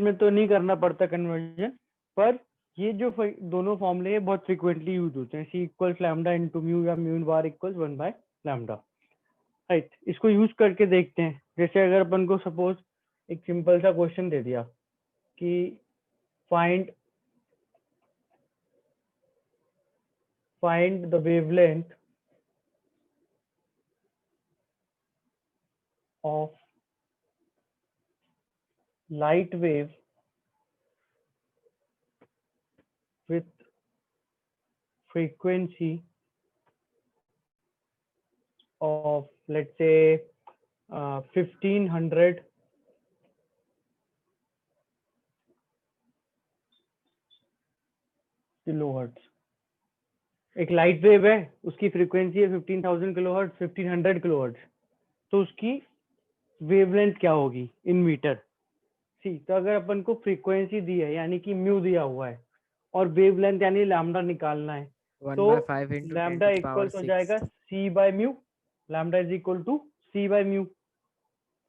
में तो नहीं करना पड़ता कन्वर्जन, पर ये जो दोनों फॉर्मूले बहुत फ्रिक्वेंटली यूज होते हैं, सी इक्वल्स लैम्डा इंटू म्यू या म्यू बार इक्वल्स 1/λ, राइट। इसको यूज करके देखते हैं। जैसे अगर अपन को सपोज एक सिंपल सा क्वेश्चन दे दिया कि find the wavelength of light wave with frequency of, let's say, 1500 kilohertz. एक लाइट वेव है, उसकी फ्रीक्वेंसी है 15,000 किलोहर्ट्ज, 1500 किलोहर्ट्ज, तो उसकी वेवलेंथ क्या होगी इन मीटर। सी, तो अगर अपन को फ्रीक्वेंसी दी है यानी कि म्यू दिया हुआ है और वेवलेंथ यानी लैम्डा निकालना है, तो 1/5 into 10 lambda to the power equal हो 6. जाएगा c by mu. Lambda is equal to c by mu.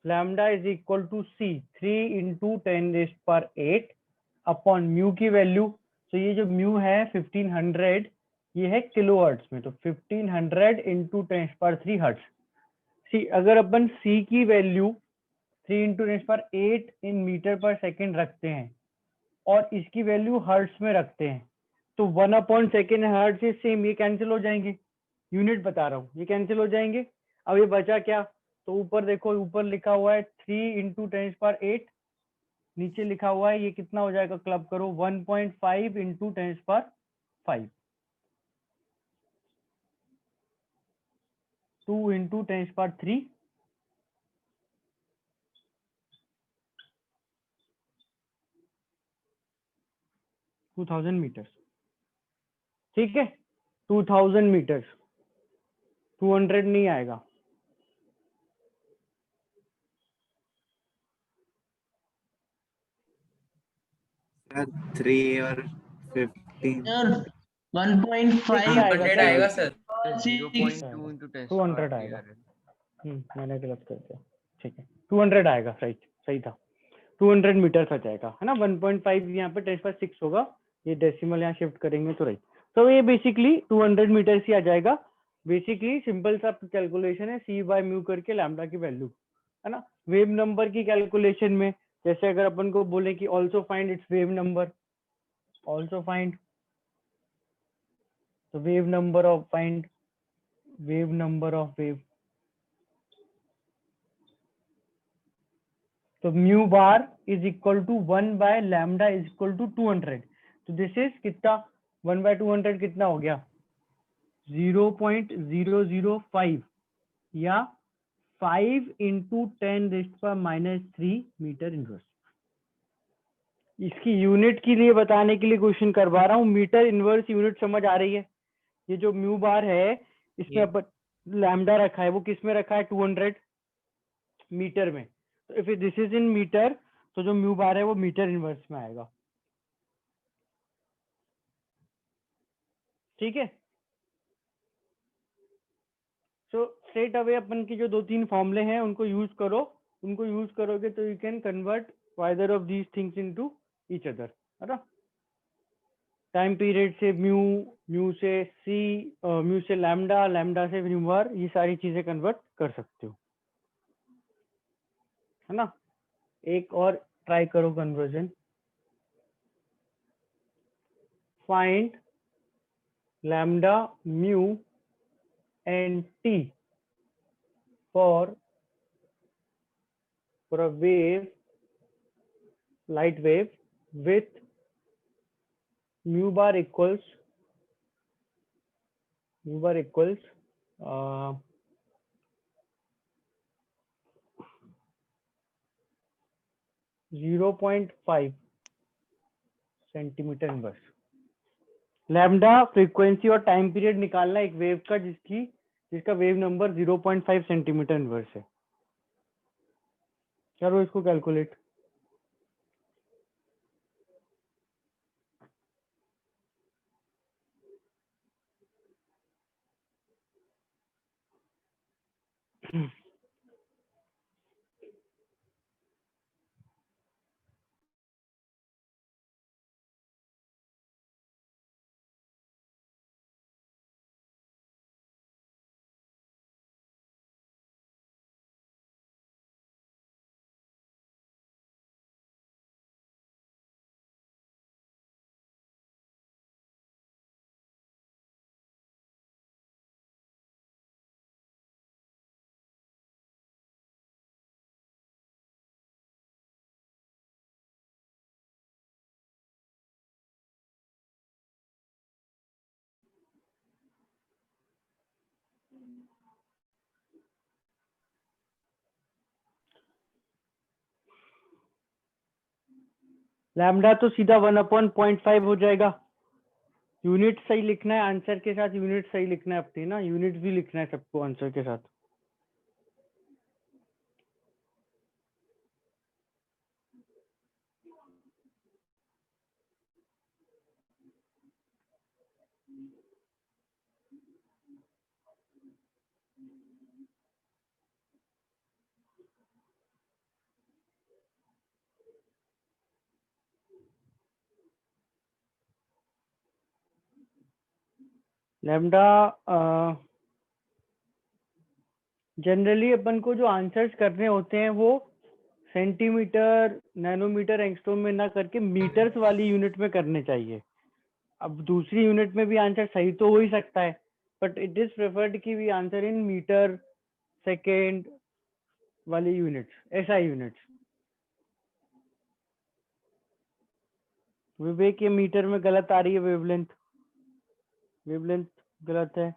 Lambda is equal to c 3 into 10⁸ upon mu की वैल्यू। तो ये जो म्यू है 1500, ये है किलोहर्ट्ज में, तो 1500 इंटू 10⁻³ हर्ट्ज। सी, अगर अपन सी की वैल्यू 3 इंटू 10⁸ इन मीटर पर सेकेंड रखते हैं और इसकी वैल्यू हर्ट्ज में रखते हैं, तो 1/सेकेंड हर्ट्ज से सेम, ये कैंसिल हो जाएंगे। यूनिट बता रहा हूँ, ये कैंसिल हो जाएंगे। अब ये बचा क्या, तो ऊपर देखो, ऊपर लिखा हुआ है 3 इंटू 10⁸, नीचे लिखा हुआ है ये कितना हो जाएगा, क्लब करो, 1.5 इंटू 10⁵, 2 इंटू 10⁻³ 2000 मीटर। ठीक है, 2000 मीटर, 200 नहीं आएगा। सर 3 और 15 सर 1.5 6 आएगा, 100 सही आएगा sir. 0.2 into 10 to the 200 power आएगा। 3. मैंने गलत कर दिया, ठीक है, 200 आएगा, राइट, सही था। 200 मीटर का जाएगा, है ना। 1.5 यहाँ पे 10⁻6 होगा, ये डेसिमल यहाँ शिफ्ट करेंगे तो राइट। तो ये बेसिकली 200 मीटर ही आ जाएगा। बेसिकली सिंपल सा कैलकुलेशन है, सी बाय म्यू करके लैम्डा की वैल्यू, है ना। वेव नंबर की कैलकुलेशन में जैसे अगर अपन को बोले कि also find its wave number, also find, तो wave number of, find wave number of wave, तो mu bar is equal to 1/λ is equal to 200। तो दिस इज कितना, 1/200 कितना हो गया, 0.005 या 5 इंटू 10⁻³ मीटर इनवर्स। इसकी यूनिट के लिए बताने के लिए क्वेश्चन करवा रहा हूँ। मीटर इनवर्स यूनिट समझ आ रही है। ये जो म्यू बार है, इसमें अपन लैम्डा रखा है, वो किस में रखा है, 200 मीटर में। तो if this is in metre, तो जो म्यू बार है वो मीटर इनवर्स में आएगा। ठीक है, सो स्ट्रेट अवे अपन की जो 2-3 फॉर्मूले हैं उनको यूज करो। उनको यूज करोगे तो you can convert either of these things into each other, है ना। टाइम पीरियड से म्यू, म्यू से सी, म्यू से लैम्डा, लैम्डा से म्यू बार, ये सारी चीजें कन्वर्ट कर सकते हो, है ना। एक और ट्राई करो conversion. Find lambda, mu and t for a wave, light wave with mu bar equals uh, 0.5 centimetre inverse. Lambda frequency और टाइम पीरियड निकालना एक वेव का जिसका वेव नंबर 0.5 सेंटीमीटर इनवर्स है। करो इसको कैलकुलेट। लैम्डा तो सीधा 1/0.5 हो जाएगा। यूनिट सही लिखना है, आंसर के साथ यूनिट सही लिखना है अपनी ना, यूनिट भी लिखना है सबको आंसर के साथ। लैम्डा जनरली अपन को जो आंसर्स करने होते हैं वो सेंटीमीटर, नैनोमीटर, एंगस्ट्रॉम में ना करके मीटर्स वाली यूनिट में करने चाहिए। अब दूसरी यूनिट में भी आंसर सही तो हो ही सकता है, बट इट इज प्रेफर्ड कि we answer in metre, second वाली यूनिट्स, एसआई यूनिट्स। विवेक, ये मीटर में गलत आ रही है वेवलेंथ, वेवलेंथ गलत है।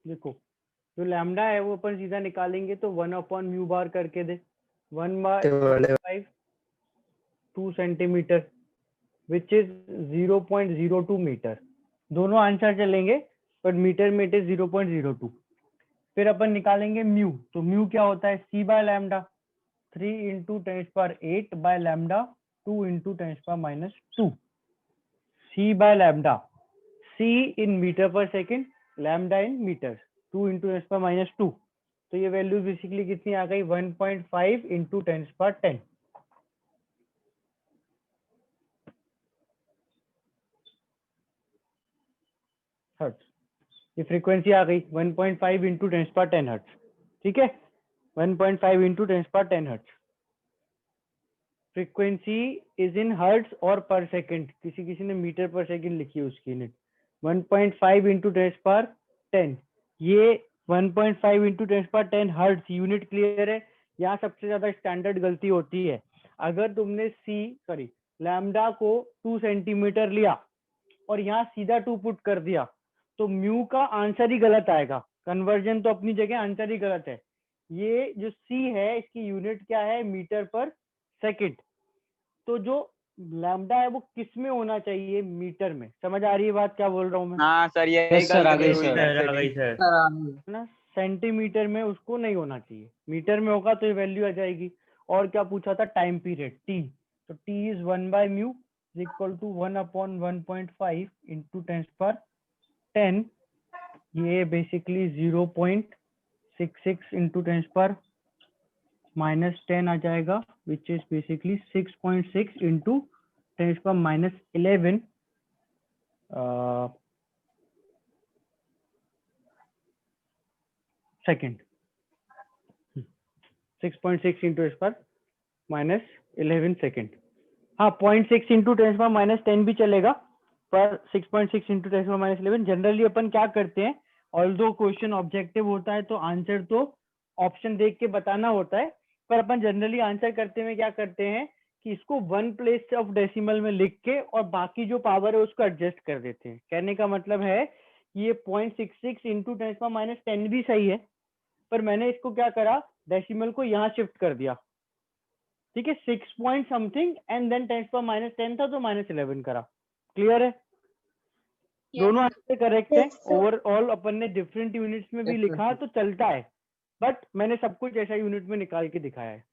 देखो जो लैम्डा है वो अपन सीधा निकालेंगे तो 1/म्यू बार करके दे, 1/5 2 सेंटीमीटर विच इज 0.02 मीटर। दोनों आंसर चलेंगे बट मीटर में इट इज 0.02। फिर अपन निकालेंगे म्यू, तो म्यू क्या होता है, c by lambda 3 into 10⁸ by lambda 2 into 10⁻²। C by lambda, c in metre per second, lambda in metre, 2 into 10⁻²। तो ये वैल्यू बेसिकली कितनी आ गई, 1.5 इंटू 10⁻10। हर्ट्ज। ये फ्रीक्वेंसी आ गई 1.5 इंटू 10⁻10 हर्ट्ज। ठीक है, 1.5 into 10⁻10 hertz. Frequency is in hertz और पर सेकेंड, किसी किसी ने मीटर पर सेकेंड लिखी है उसकी यूनिट। 1.5 इंटू 10⁻10, ये 1.5 इंटू 10⁻10 हर्ट्ज यूनिट। क्लियर है? यहाँ सबसे ज्यादा स्टैंडर्ड गलती होती है, अगर तुमने लैम्डा को 2 सेंटीमीटर लिया और यहाँ सीधा 2 पुट कर दिया तो म्यू का आंसर ही गलत आएगा। कन्वर्जन तो अपनी जगह, आंसर ही गलत है। ये जो सी है इसकी यूनिट क्या है, मीटर पर सेकेंड। तो जो लैम्डा है वो किस में होना चाहिए, मीटर में। समझ आ रही है बात क्या बोल रहा हूँ मैं? हाँ सर, यही यस सर, आ गलती गई हुई सर, मेरे से आ गई भी। सर। है ना, सेंटीमीटर में उसको नहीं होना चाहिए, मीटर में होगा तो ये वैल्यू आ जाएगी। और क्या पूछा था, टाइम पीरियड टी, तो टी इज 1/म्यू इक्वल टू 1/1.5 इंटू 10⁻10। ये बेसिकली 0.66 इंटू 10⁻10 आ जाएगा, which is basically 6.6 into 10⁻11 second. 6.6 into 10⁻11 second. हाँ, 0.6 इंटू 10⁻10 भी चलेगा, पर 6.6 इंटू 10⁻11 जनरली अपन क्या करते हैं, ऑल्दो क्वेश्चन ऑब्जेक्टिव होता है तो आंसर तो ऑप्शन देख के बताना होता है, पर अपन जनरली आंसर करते हुए क्या करते हैं कि इसको 1 प्लेस ऑफ डेसिमल में लिख के और बाकी जो पावर है उसको एडजस्ट कर देते हैं। कहने का मतलब है कि ये 0.66 इंटू 10⁻10 भी सही है, पर मैंने इसको क्या करा, डेसिमल को यहाँ शिफ्ट कर दिया। ठीक है, 6 पॉइंट समथिंग एंड देन 10⁻10 था तो -11 करा। क्लियर है? दोनों आंसर करेक्ट है। ओवरऑल अपन ने डिफरेंट यूनिट्स में भी लिखा तो चलता है, बट मैंने सब कुछ ऐसा यूनिट में निकाल के दिखाया है।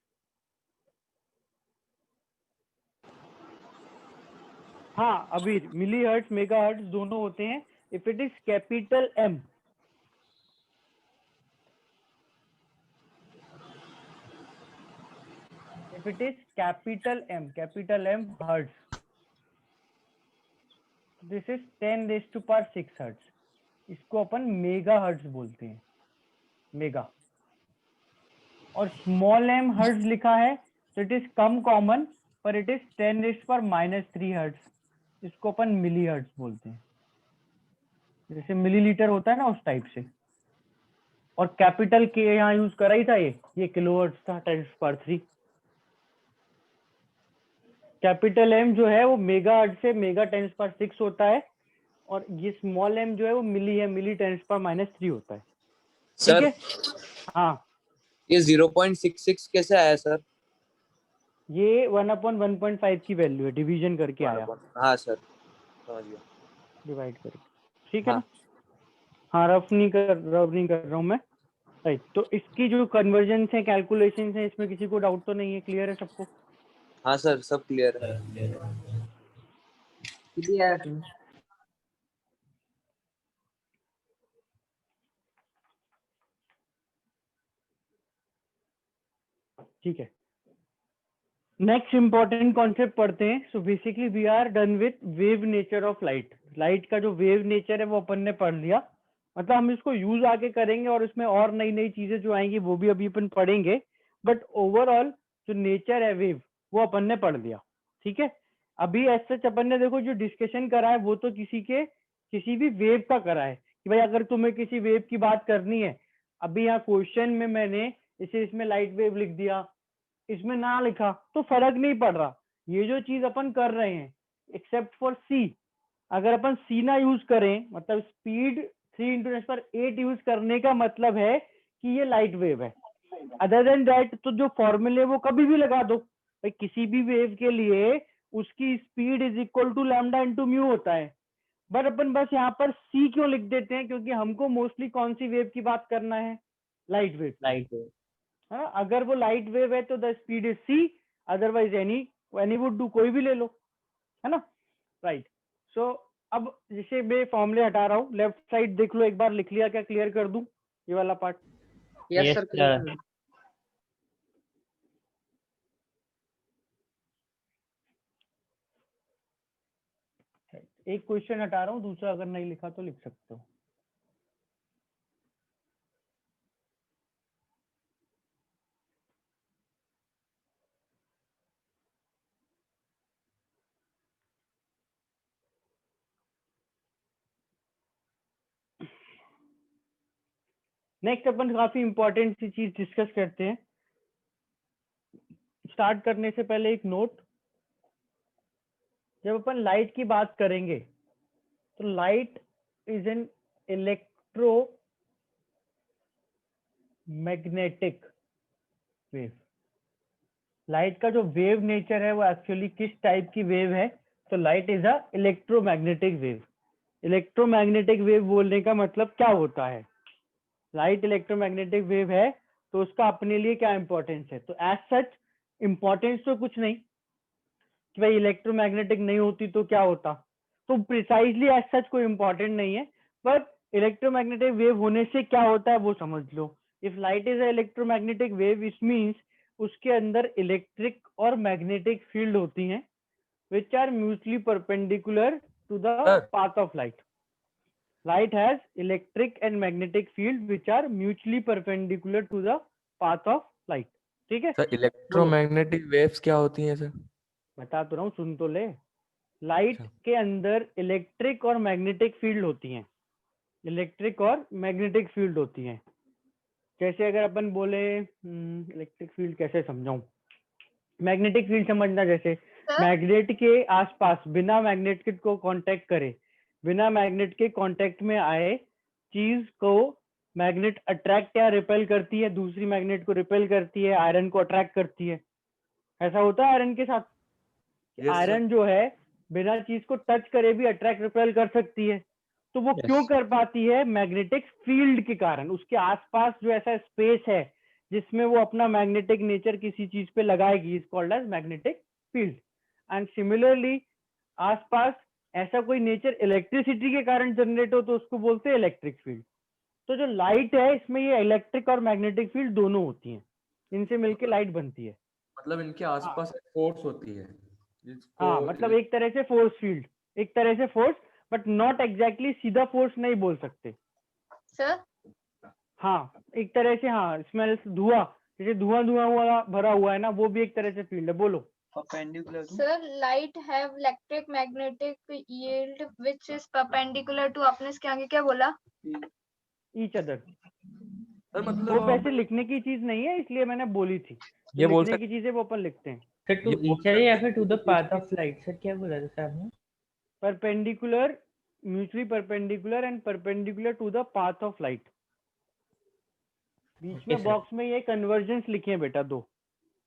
हाँ, अभी मिली हर्ट्ज, मेगा हर्ट्ज दोनों होते हैं। If it is capital M, if it is capital M hertz, this is 10⁻6 hertz। इसको अपन मेगा हर्ट्ज बोलते हैं, मेगा। और स्मॉल m हर्ट्ज लिखा है तो इट इज कम कॉमन, पर इट इज 10⁻³ हर्ट्ज। इसको अपन मिली हर्ट्ज बोलते हैं, जैसे मिलीलीटर होता है ना उस टाइप से। और कैपिटल के यहाँ यूज करा ही था, ये किलो हर्ट्ज था 10⁻3। कैपिटल एम जो है वो मेगा हर्ट्ज से मेगा 10⁻6 होता है, और ये स्मॉल m जो है वो मिली है, मिली 10⁻³ होता है। ठीक सर है, हाँ ये 0.66 कैसे आया सर? ये 1/1.5 की वैल्यू है, डिवीजन करके आया, हाँ सर समझ गया। डिवाइड करके, ठीक है हाँ ना। हाँ रफ नहीं कर रहा हूँ मैं, राइट। तो इसकी जो कन्वर्जन है, कैलकुलेशन है, इसमें किसी को डाउट तो नहीं है, क्लियर है सबको? हाँ सर सब क्लियर है। क्लियर। ठीक है, नेक्स्ट इंपॉर्टेंट कॉन्सेप्ट पढ़ते हैं। So basically we are done with wave nature of light. Light का जो वेव नेचर है वो अपन ने पढ़ लिया, मतलब हम इसको यूज आगे करेंगे और इसमें और नई नई चीजें जो आएंगी वो भी अभी अपन पढ़ेंगे, बट ओवरऑल जो नेचर है वेव वो अपन ने पढ़ लिया। ठीक है, अभी ऐसे अपन ने देखो जो डिस्कशन करा है वो तो किसी भी वेव का करा है कि भाई अगर तुम्हें किसी वेव की बात करनी है, अभी यहाँ क्वेश्चन में मैंने इसे इसमें लाइट वेव लिख दिया, इसमें ना लिखा तो फर्क नहीं पड़ रहा। ये जो चीज अपन कर रहे हैं एक्सेप्ट फॉर सी, अगर अपन सी ना यूज करें, मतलब स्पीड 3 × 10⁸ यूज करने का मतलब है कि ये लाइट वेव है। अदर देन दैट तो जो फॉर्मूले वो कभी भी लगा दो भाई, किसी भी वेव के लिए उसकी speed is equal to lambda into mu होता है। बट अपन बस यहाँ पर सी क्यों लिख देते हैं, क्योंकि हमको मोस्टली कौन सी वेव की बात करना है, लाइट वेव। Light wave. हाँ, अगर वो लाइट वेव है तो the speed is C, otherwise any would do, कोई भी ले लो, है ना, राइट। सो अब जैसे मैं फॉर्मूले हटा रहा हूँ, लेफ्ट साइड देख लो एक बार, लिख लिया क्या, क्लियर कर दूं ये वाला पार्ट? Yes sir, clear. एक क्वेश्चन हटा रहा हूँ, दूसरा अगर नहीं लिखा तो लिख सकते हो। नेक्स्ट अपन काफी इंपॉर्टेंट सी चीज डिस्कस करते हैं। स्टार्ट करने से पहले एक नोट, जब अपन लाइट की बात करेंगे तो light is an electromagnetic wave. Light का जो वेव नेचर है वो एक्चुअली किस टाइप की वेव है, तो light is a electromagnetic wave. Electromagnetic wave बोलने का मतलब क्या होता है, लाइट इलेक्ट्रोमैग्नेटिक वेव है तो उसका अपने लिए क्या इंपॉर्टेंस है। तो एज सच इंपॉर्टेंस तो कुछ नहीं कि भाई इलेक्ट्रोमैग्नेटिक नहीं होती तो क्या होता, तो प्रिसाइजली एज सच कोई इंपॉर्टेंट नहीं है, बट इलेक्ट्रोमैग्नेटिक वेव होने से क्या होता है वो समझ लो। If light is a electromagnetic wave, it means उसके अंदर इलेक्ट्रिक और मैग्नेटिक फील्ड होती हैं which are mutually perpendicular to the path of light. Light has electric and magnetic field which are mutually perpendicular to the path of light. ठीक है sir electromagnetic waves क्या होती हैं सर? बता तो रहा हूँ, सुन तो ले। लाइट के अंदर इलेक्ट्रिक और मैग्नेटिक फील्ड होती हैं, इलेक्ट्रिक और मैग्नेटिक फील्ड होती हैं। जैसे अगर अपन बोले इलेक्ट्रिक फील्ड कैसे समझाऊं, मैग्नेटिक फील्ड समझना, जैसे मैग्नेट के आसपास बिना मैग्नेट को कांटेक्ट करे, बिना मैग्नेट के कांटेक्ट में आए चीज को मैग्नेट अट्रैक्ट या रिपेल करती है, दूसरी मैग्नेट को रिपेल करती है, आयरन को अट्रैक्ट करती है। ऐसा होता है आयरन के साथ। आयरन जो है बिना चीज को टच करे भी अट्रैक्ट रिपेल कर सकती है, तो वो क्यों कर पाती है, मैग्नेटिक फील्ड के कारण। उसके आसपास जो ऐसा स्पेस है जिसमें वो अपना मैग्नेटिक नेचर किसी चीज पे लगाएगी, is called as magnetic field. And similarly आसपास ऐसा कोई नेचर इलेक्ट्रिसिटी के कारण जनरेट हो तो उसको बोलते हैं इलेक्ट्रिक फील्ड। तो जो लाइट है इसमें ये इलेक्ट्रिक और मैग्नेटिक फील्ड दोनों होती हैं, इनसे मिलके लाइट बनती है। मतलब इनके आसपास एक फोर्स होती है हाँ, मतलब एक तरह से फोर्स फील्ड, एक तरह से फोर्स, बट नॉट एग्जैक्टली सीधा फोर्स नहीं बोल सकते सर। हाँ, एक तरह से, हाँ स्मेल, धुआं, जैसे धुआं हुआ भरा हुआ है ना, वो भी एक तरह से फील्ड है। बोलो। Sir, light have electric magnetic yield which is perpendicular to, आपने इसके आगे क्या बोला? Each other. सर मतलब वो वैसे लिखने की चीज नहीं है, इसलिए मैंने बोली थी। ये बोल लिखने की चीजें वो अपन लिखते हैं। सर टू ईच अदर या फिर to the path of light, sir क्या बोला था आपने? Perpendicular mutually perpendicular and perpendicular to the path of light. बीच में Okay, sir. बॉक्स में ये कन्वर्जेंस लिखे हैं बेटा दो,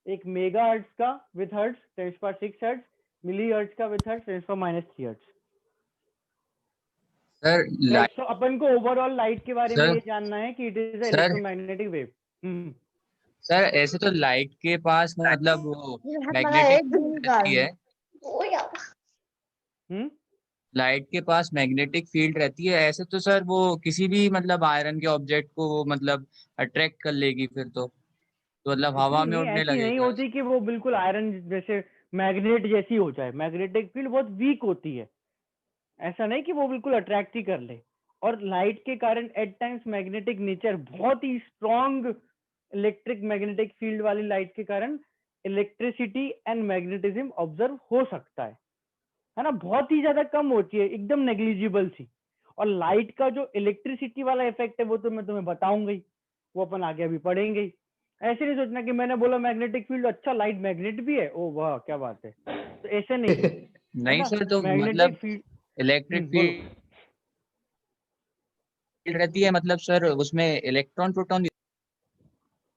एक मेगा हर्ट्ज का with hertz 10⁻6 hertz, millihertz का with hertz 10⁻³ hertz. Sir light तो अपन को ओवरऑल लाइट के बारे में सर, ये जानना है कि it is sir, electromagnetic wave. Sir ऐसे तो लाइट के पास मतलब वो मैग्नेटिक रहती है, लाइट के पास मैग्नेटिक फील्ड रहती है, ऐसे तो सर वो किसी भी मतलब आयरन के ऑब्जेक्ट को वो मतलब अट्रैक्ट कर लेगी, फिर तो मतलब हवा में उड़ने ऐसी नहीं लगेगा। होती कि वो बिल्कुल आयरन जैसे मैग्नेट जैसी हो जाए। मैग्नेटिक फील्ड बहुत वीक होती है, ऐसा नहीं कि वो बिल्कुल अट्रैक्ट ही कर ले। और लाइट के कारण एट टाइम्स मैग्नेटिक नेचर, बहुत ही स्ट्रॉन्ग इलेक्ट्रिक मैग्नेटिक फील्ड वाली लाइट के कारण इलेक्ट्रिसिटी एंड मैग्नेटिज्म ऑब्जर्व हो सकता है ना, बहुत ही ज्यादा कम होती है, एकदम नेग्लिजिबल सी। और लाइट का जो इलेक्ट्रिसिटी वाला इफेक्ट है वो तो मैं तुम्हें बताऊंगा ही, वो अपन आगे अभी पढ़ेंगे ही। ऐसे नहीं सोचना कि मैंने बोला मैग्नेटिक फील्ड, अच्छा लाइट मैग्नेट भी है, ओ वाह क्या बात है, तो ऐसे नहीं है नहीं ना। सर, तो मैग्नेटिक मतलब फील्ड इलेक्ट्रिक बोलो। फील्ड रहती है, मतलब सर उसमें इलेक्ट्रॉन प्रोटॉन।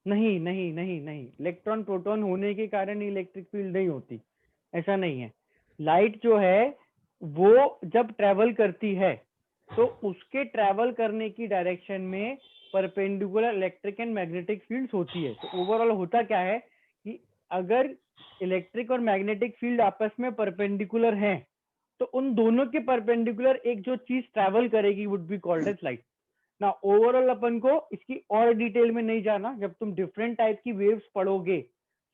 नहीं नहीं नहीं नहीं, इलेक्ट्रॉन प्रोटॉन होने के कारण इलेक्ट्रिक फील्ड नहीं होती, ऐसा नहीं है। लाइट जो है वो जब ट्रेवल करती है तो उसके ट्रेवल करने की डायरेक्शन में perpendicular electric and magnetic fields होती है। तो ओवरऑल होता क्या है कि अगर इलेक्ट्रिक और मैग्नेटिक फील्ड आपस में परपेंडिकुलर हैं तो उन दोनों के परपेंडिकुलर एक जो चीज ट्रेवल करेगी would be called as light ना। ओवरऑल अपन को इसकी और डिटेल में नहीं जाना, जब तुम डिफरेंट टाइप की वेव्स पढ़ोगे,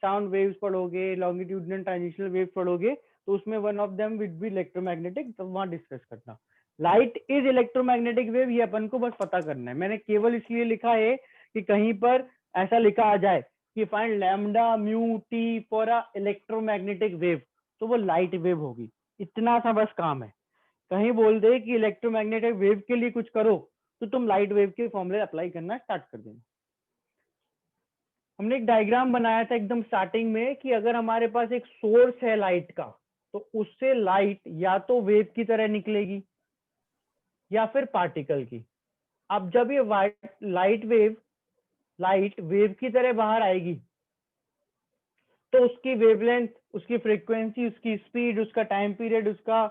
साउंड वेव्स पढ़ोगे, लॉन्गिट्यूडिनल ट्रांजिशनल वेव्स पढ़ोगे, तो उसमें one of them will be electromagnetic, तो वहां डिस्कस करना। लाइट इज इलेक्ट्रोमैग्नेटिक वेव, ये अपन को बस पता करना है। मैंने केवल इसलिए लिखा है कि कहीं पर ऐसा लिखा आ जाए कि find lambda mu T for a electromagnetic wave, तो वो लाइट वेव होगी, इतना सा बस काम है। कहीं बोल दे कि इलेक्ट्रोमैग्नेटिक वेव के लिए कुछ करो तो तुम लाइट वेव के फॉर्मूले अप्लाई करना स्टार्ट कर देना। हमने एक डायग्राम बनाया था एकदम स्टार्टिंग में कि अगर हमारे पास एक सोर्स है लाइट का तो उससे लाइट या तो वेव की तरह निकलेगी या फिर पार्टिकल की। अब जब ये लाइट वेव की तरह बाहर आएगी तो उसकी वेवलेंथ, उसकी फ्रीक्वेंसी, उसकी स्पीड, उसका टाइम पीरियड, उसका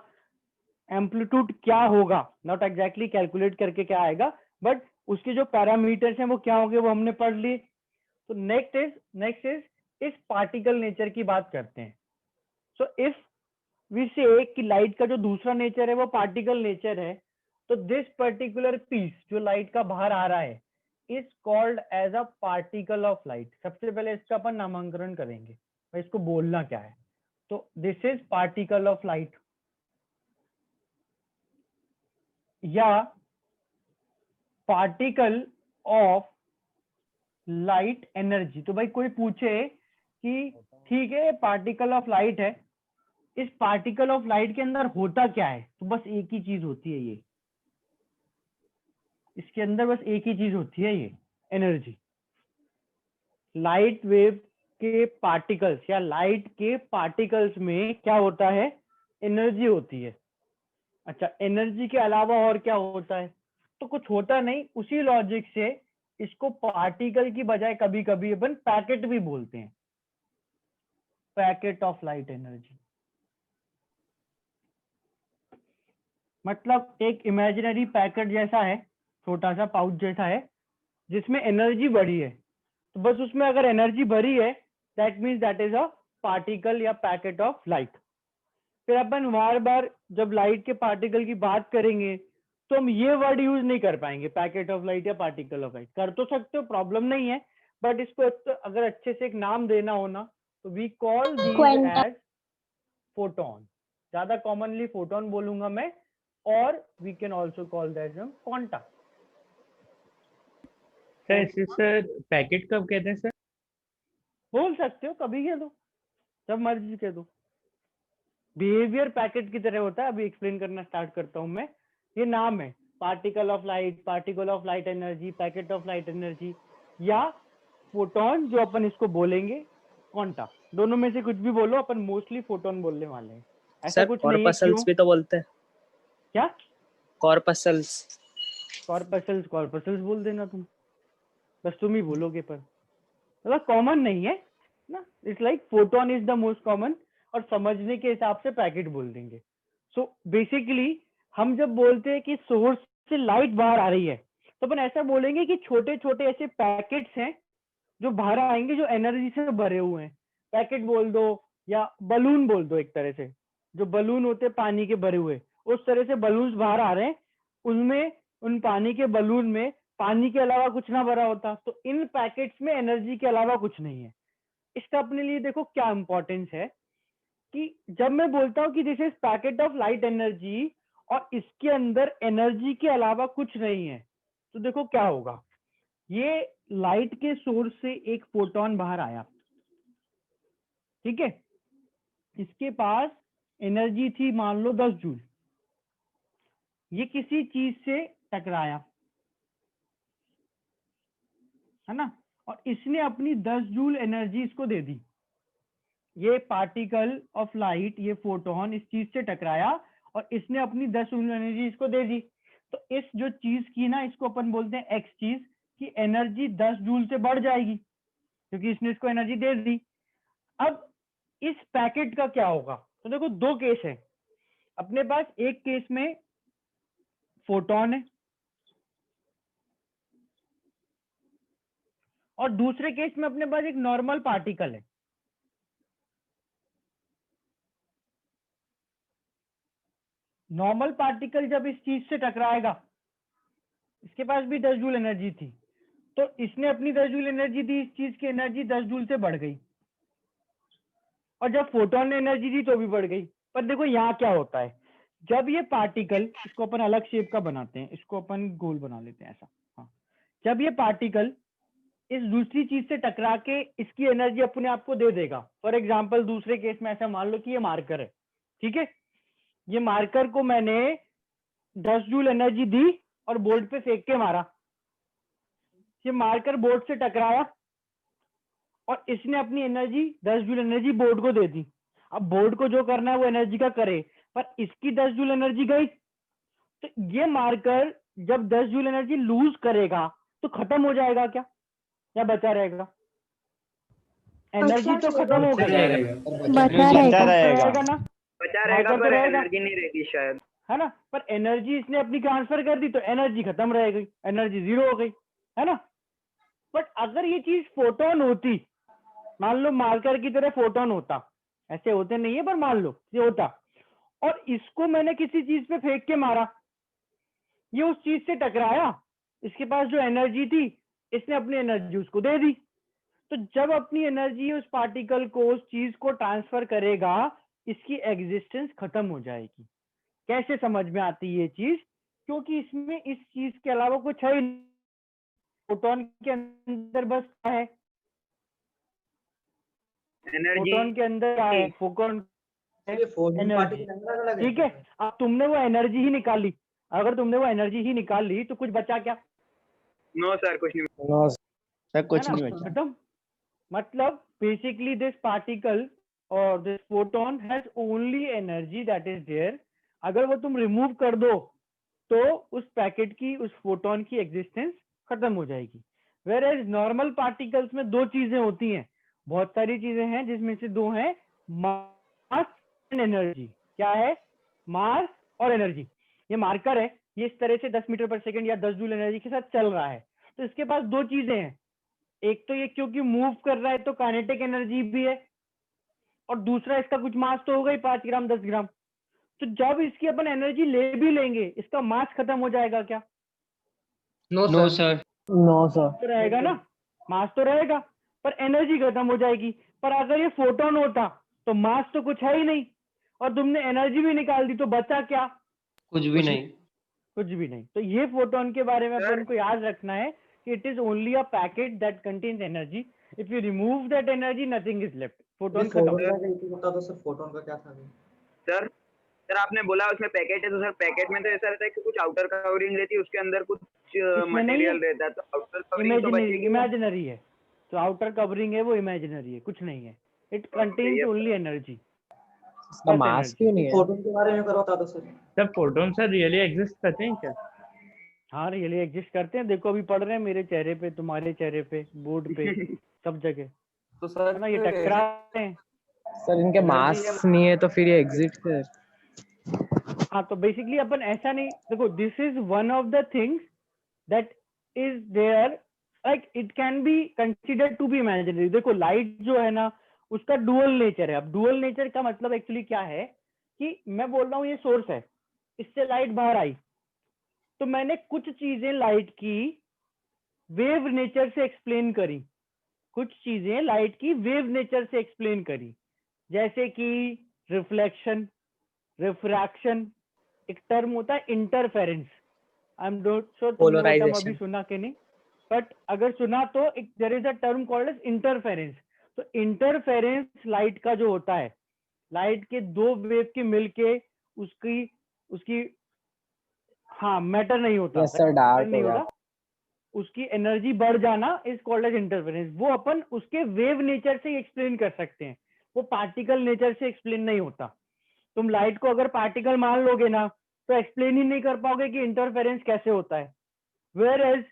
एम्पलीट्यूड क्या होगा, नॉट एग्जैक्टली कैलकुलेट करके क्या आएगा, बट उसके जो पैरामीटर्स हैं वो क्या होंगे वो हमने पढ़ ली। तो नेक्स्ट इज इस पार्टिकल नेचर की बात करते हैं। सो इफ वी से कि लाइट का जो दूसरा नेचर है वो पार्टिकल नेचर है, तो दिस पर्टिकुलर पीस जो लाइट का बाहर आ रहा है is called as a particle of light. सबसे पहले इसका अपन नामकरण करेंगे, भाई इसको बोलना क्या है। तो this is particle of light या पार्टिकल ऑफ लाइट एनर्जी। तो भाई कोई पूछे कि ठीक है पार्टिकल ऑफ लाइट है, इस पार्टिकल ऑफ लाइट के अंदर होता क्या है, तो बस एक ही चीज होती है, ये इसके अंदर बस एक ही चीज होती है, ये एनर्जी। लाइट वेव के पार्टिकल्स या लाइट के पार्टिकल्स में क्या होता है, एनर्जी होती है। अच्छा, एनर्जी के अलावा और क्या होता है, तो कुछ होता नहीं। उसी लॉजिक से इसको पार्टिकल की बजाय कभी कभी अपन पैकेट भी बोलते हैं, पैकेट ऑफ लाइट एनर्जी। मतलब एक इमेजिनरी पैकेट जैसा है, छोटा सा पाउच जैसा है जिसमें एनर्जी भरी है, तो बस उसमें अगर एनर्जी भरी है that means that is a particle या पैकेट ऑफ लाइट। फिर अपन बार बार जब लाइट के पार्टिकल की बात करेंगे तो हम ये वर्ड यूज नहीं कर पाएंगे, पैकेट ऑफ लाइट या पार्टिकल ऑफ लाइट। कर तो सकते हो, प्रॉब्लम नहीं है, बट इसको अगर अच्छे से एक नाम देना हो ना तो we call these as photon. ज्यादा कॉमनली फोटोन बोलूंगा मैं, और we can also call that quanta. Sir packet कब कहते हैं सर? बोल सकते हो, कभी कह दो, जब मर्जी कह दो। बिहेवियर पैकेट की तरह होता है, अभी एक्सप्लेन करना स्टार्ट करता हूं मैं। ये नाम है, particle of light, particle of light energy, packet of light energy या फोटोन, जो अपन इसको बोलेंगे क्वांटा। दोनों में से कुछ भी बोलो, अपन मोस्टली फोटोन बोलने वाले हैं। ऐसा सर कुछ नहीं है, कॉर्पस्कल्स क्यों भी तो बोलते हैं। क्या? कॉर्पसल्स। कॉर्पसल्स बोल देना तुम, बस तुम ही बोलोगे, पर मतलब कॉमन नहीं है ना। It's like photon is the most common, और समझने के हिसाब से पैकेट बोल देंगे। सो बेसिकली हम जब बोलते हैं कि सोर्स से लाइट बाहर आ रही है, तो अपन ऐसा बोलेंगे कि छोटे छोटे ऐसे पैकेट्स हैं जो बाहर आएंगे, जो एनर्जी से भरे हुए हैं। पैकेट बोल दो या बलून बोल दो, एक तरह से जो बलून होते हैं पानी के भरे हुए, उस तरह से बलून्स बाहर आ रहे हैं। उनमें, उन पानी के बलून में पानी के अलावा कुछ ना भरा होता, तो इन पैकेट्स में एनर्जी के अलावा कुछ नहीं है। इसका अपने लिए देखो क्या इंपॉर्टेंस है कि जब मैं बोलता हूँ कि this is packet of light energy और इसके अंदर एनर्जी के अलावा कुछ नहीं है, तो देखो क्या होगा। ये लाइट के सोर्स से एक फोटोन बाहर आया, ठीक है, इसके पास एनर्जी थी मान लो 10 जूल। ये किसी चीज से टकराया, है ना, और इसने अपनी 10 जूल एनर्जी इसको दे दी। ये पार्टिकल ऑफ लाइट, ये फोटोन इस चीज से टकराया और इसने अपनी 10 जूल एनर्जी इसको दे दी। तो इस जो चीज की ना, इसको अपन बोलते हैं एक्स चीज की एनर्जी 10 जूल से बढ़ जाएगी क्योंकि इसने इसको एनर्जी दे दी। अब इस पैकेट का क्या होगा, तो देखो दो केस है अपने पास। एक केस में फोटोन है और दूसरे केस में अपने पास एक नॉर्मल पार्टिकल है। नॉर्मल पार्टिकल जब इस चीज से टकराएगा, इसके पास भी 10 जूल एनर्जी थी, तो इसने अपनी 10 जूल एनर्जी दी, इस चीज की एनर्जी 10 जूल से बढ़ गई, और जब फोटोन ने एनर्जी दी तो भी बढ़ गई। पर देखो यहाँ क्या होता है, जब ये पार्टिकल, इसको अपन अलग शेप का बनाते हैं, इसको अपन गोल बना लेते हैं ऐसा, हाँ, जब ये पार्टिकल इस दूसरी चीज से टकरा के इसकी एनर्जी अपने आप को दे देगा। फॉर एग्जाम्पल दूसरे केस में ऐसा मान लो कि ये मार्कर है, ठीक है, ये मार्कर को मैंने 10 जूल एनर्जी दी और बोर्ड पे फेंक के मारा। ये मार्कर बोर्ड से टकराया और इसने अपनी एनर्जी 10 जूल एनर्जी बोर्ड को दे दी। अब बोर्ड को जो करना है वो एनर्जी का करे, पर इसकी 10 जूल एनर्जी गई, तो ये मार्कर जब 10 जूल एनर्जी लूज करेगा तो खत्म हो जाएगा क्या, या बचा रहेगा? एनर्जी तो खत्म हो गई है, बचा रहेगा ना, बचा रहेगा, मार्कर तो पर रहेगा, एनर्जी नहीं रहेगी शायद, है ना। पर एनर्जी इसने अपनी ट्रांसफर कर दी तो एनर्जी खत्म रह गई, एनर्जी जीरो हो गई, है ना। बट अगर ये चीज फोटोन होती, मान लो मार्कर की तरह फोटोन होता, ऐसे होते नहीं है पर मान लो ये होता, और इसको मैंने किसी चीज पे फेंक के मारा, ये उस चीज से टकराया, इसके पास जो एनर्जी थी इसने अपनी एनर्जी उसको दे दी। तो जब अपनी एनर्जी उस पार्टिकल को, उस चीज को ट्रांसफर करेगा, इसकी एग्जिस्टेंस खत्म हो जाएगी। कैसे समझ में आती है ये चीज? क्योंकि इसमें इस चीज के अलावा कुछ है ही नहीं। फोटोन के अंदर बस क्या है, एनर्जी फोटोन के अंदर क्या है, फोटोन एनर्जी, ठीक है। अब तुमने वो एनर्जी ही निकाली, अगर तुमने वो एनर्जी ही निकाल ली तो कुछ बचा क्या? नो सर, कुछ नहीं, सर कुछ है ना, नहीं बचा। खत्म। मतलब बेसिकली दिस पार्टिकल और this photon has only energy that is there. अगर वो तुम रिमूव कर दो तो उस पैकेट की, उस फोटोन की एग्जिस्टेंस खत्म हो जाएगी। वेयर एज नॉर्मल पार्टिकल्स में दो चीजें होती हैं, बहुत सारी चीजें हैं जिसमें से दो हैं मास एंड एनर्जी। क्या है? मास और एनर्जी। ये मार्कर है, ये इस तरह से 10 मीटर पर सेकंड या 10 जूल एनर्जी के साथ चल रहा है, तो इसके पास दो चीजें हैं, एक तो ये क्योंकि मूव कर रहा है तो काइनेटिक एनर्जी भी है, और दूसरा इसका कुछ मास तो होगा ही, 5 ग्राम 10 ग्राम। तो जब इसकी अपन एनर्जी ले भी लेंगे, इसका मास खत्म हो जाएगा क्या? No sir. तो रहेगा ना, मास तो रहेगा पर एनर्जी खत्म हो जाएगी। पर अगर ये फोटोन होता तो मास तो कुछ है ही नहीं, और तुमने एनर्जी भी निकाल दी, तो बचा क्या? कुछ भी नहीं। कुछ भी नहीं। तो ये फोटोन के बारे में अपन को याद रखना है कि it is only a packet that contains energy. If you remove that energy, nothing is left, photon खत्म। सर सर आपने बोला उसमें पैकेट है, तो सर पैकेट में तो ऐसा रहता है कि कुछ आउटर कवरिंग रहती है, उसके अंदर कुछ मटेरियल रहता है, तो आउटर कवरिंग तो बचेगी, इमेजिनरी है, तो आउटर कवरिंग है वो इमेजिनरी है, कुछ नहीं है। It contains only energy. इसका मास क्यों नहीं फोटोन के बारे में करो बता दो sir. Sir photon sir really exist करते हैं क्या? हाँ रियली एग्जिस्ट करते हैं, देखो अभी पढ़ रहे हैं मेरे चेहरे पे, तुम्हारे चेहरे पे, बोर्ड पे, सब जगह, तो सर है ना, ये टकरा रहे हैं। सर इनके मास नहीं है तो फिर ये एग्जिट कर। हाँ तो बेसिकली अपन ऐसा नहीं, देखो this is one of the things that is there, like it can be considered to be imaginary. देखो लाइट जो है ना उसका डुअल नेचर है। अब डुअल नेचर का मतलब एक्चुअली क्या है कि मैं बोल रहा हूँ ये सोर्स है, इससे लाइट बाहर आई, तो मैंने कुछ चीजें लाइट की वेव नेचर से एक्सप्लेन करी, कुछ चीजें लाइट की वेव नेचर से एक्सप्लेन करी, जैसे कि रिफ्लेक्शन, रिफ्रैक्शन, एक टर्म होता है interference. I am not sure तुमने वो टर्म अभी सुना कि नहीं, बट अगर सुना तो एक there is a term called as interference. तो इंटरफेरेंस लाइट का जो होता है, लाइट के दो वेव के मिलके उसकी उसकी हाँ मैटर नहीं होता, यस सर डार्क नहीं हो गया। होता, उसकी एनर्जी बढ़ जाना इज कॉल्ड एज इंटरफेरेंस। वो अपन उसके वेव नेचर से एक्सप्लेन कर सकते हैं, वो पार्टिकल नेचर से एक्सप्लेन नहीं होता। तुम लाइट को अगर पार्टिकल मान लोगे ना तो एक्सप्लेन ही नहीं कर पाओगे कि इंटरफेरेंस कैसे होता है। Whereas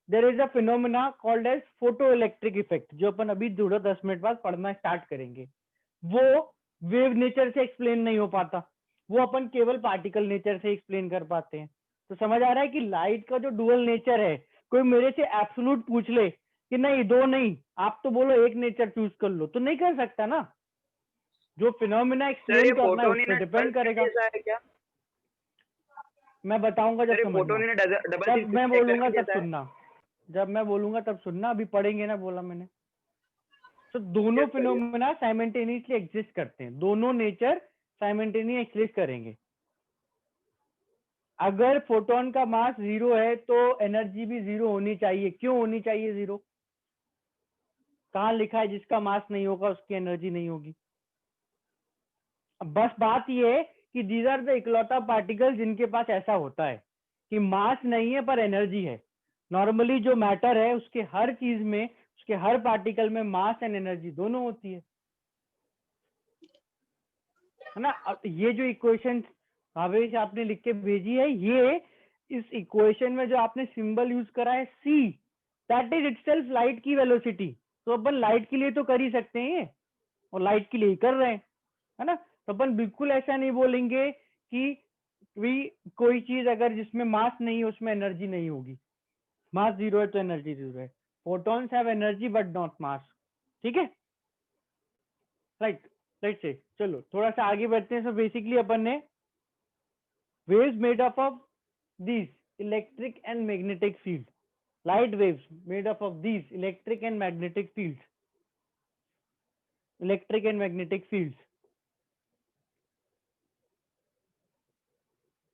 there is a phenomena called as photo electric effect, जो अपन अभी 10 मिनट बाद पढ़ना स्टार्ट करेंगे। वो वेव नेचर से एक्सप्लेन नहीं हो पाता, वो अपन केवल पार्टिकल नेचर से एक्सप्लेन कर पाते हैं। तो समझ आ रहा है कि लाइट का जो डुअल नेचर है, कोई मेरे से एब्सोल्यूट पूछ ले कि नहीं दो नहीं, आप तो बोलो एक नेचर चूज कर लो, तो नहीं कर सकता ना। जो फिनोमेना एक्सप्लेन करना है उस पर डिपेंड करेगा। क्या मैं बताऊंगा जब समझना, फोटोन डबल जब मैं बोलूंगा तब सुनना, जब मैं बोलूंगा तब सुनना, अभी पढ़ेंगे ना, बोला मैंने। तो दोनों फिनोमेना साइमल्टेनियसली एग्जिस्ट करते हैं, दोनों नेचर साइमल्टेनियसली एग्जिस्ट करेंगे। अगर फोटोन का मास 0 है तो एनर्जी भी 0 होनी चाहिए। क्यों होनी चाहिए 0? कहाँ लिखा है जिसका मास नहीं होगा उसकी एनर्जी नहीं होगी? अब बस बात ये है कि दीज आर द इकलौता पार्टिकल जिनके पास ऐसा होता है कि मास नहीं है पर एनर्जी है। नॉर्मली जो मैटर है उसके हर चीज में, उसके हर पार्टिकल में मास एंड एनर्जी दोनों होती है ना। अब ये जो इक्वेशन भावेश आपने लिख के भेजी है, ये इस इक्वेशन में जो आपने सिंबल यूज करा है c, that is itself light की वेलोसिटी। तो अपन लाइट के लिए तो कर ही सकते हैं ये, और लाइट के लिए ही कर रहे हैं, है ना। तो अपन बिल्कुल ऐसा नहीं बोलेंगे कि कोई चीज अगर जिसमें मास नहीं है उसमें एनर्जी नहीं होगी। मास 0 है तो एनर्जी 0 है। Photons have energy but not मास, ठीक है, राइट। लेट्स से चलो थोड़ा सा आगे बढ़ते हैं। सो बेसिकली अपन ने waves made up of these electric and magnetic fields, light waves made up of these electric and magnetic fields,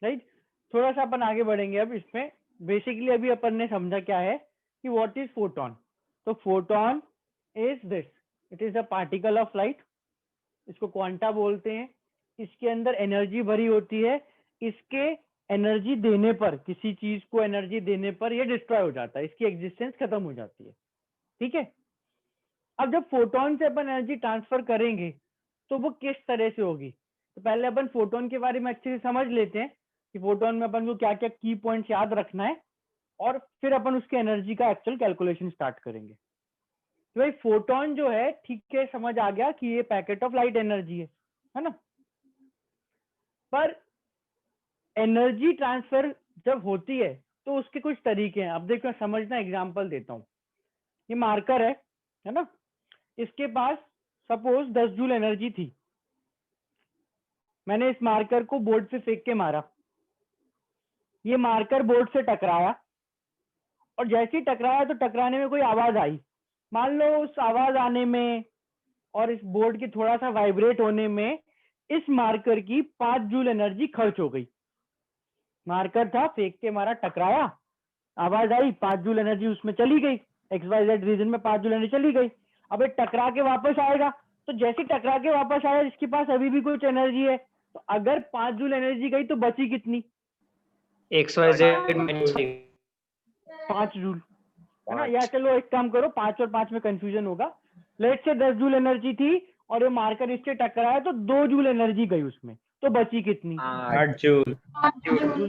right. थोड़ा सा अपन आगे बढ़ेंगे अब इसमें। बेसिकली अभी अपन ने समझा क्या है कि व्हाट इज फोटोन। तो photon is this, it is a particle of light, इसको क्वांटा बोलते हैं। इसके अंदर एनर्जी भरी होती है, इसके एनर्जी देने पर, किसी चीज को एनर्जी देने पर ये डिस्ट्रॉय हो जाता है, इसकी एग्जिस्टेंस खत्म हो जाती है, ठीक है। अब जब फोटोन से अपन एनर्जी ट्रांसफर करेंगे तो वो किस तरह से होगी, तो पहले अपन फोटोन के बारे में अच्छे से समझ लेते हैं कि फोटोन में अपन को क्या क्या की पॉइंट्स याद रखना है, और फिर अपन उसके एनर्जी का एक्चुअल कैलकुलेशन स्टार्ट करेंगे। तो भाई फोटोन जो है, ठीक है, समझ आ गया कि ये पैकेट ऑफ लाइट एनर्जी है ना। पर एनर्जी ट्रांसफर जब होती है तो उसके कुछ तरीके हैं। अब देखो समझना, एग्जांपल देता हूँ। ये मार्कर है ना, इसके पास सपोज 10 जूल एनर्जी थी। मैंने इस मार्कर को बोर्ड से फेंक के मारा, ये मार्कर बोर्ड से टकराया, और जैसे ही टकराया तो टकराने में कोई आवाज आई। मान लो उस आवाज आने में और इस बोर्ड के थोड़ा सा वाइब्रेट होने में इस मार्कर की 5 जूल एनर्जी खर्च हो गई। मार्कर था, फेंक के मारा, टकराया, आवाज आई, 5 जूल एनर्जी उसमें चली गई, XYZ रीजन में 5 जूल एनर्जी चली गई। अब ये टकरा के वापस आएगा, तो जैसे टकरा के वापस आया इसके पास अभी भी कुछ एनर्जी है, तो अगर 5 जूल एनर्जी गई तो बची कितनी? XYZ 5 जूल, है ना। या चलो एक काम करो, 5 और 5 में कंफ्यूजन होगा। लेट्स से 10 जूल एनर्जी थी और ये मार्कर इससे टकराया तो 2 जूल एनर्जी गई उसमें, तो बची कितनी? 8 जूल।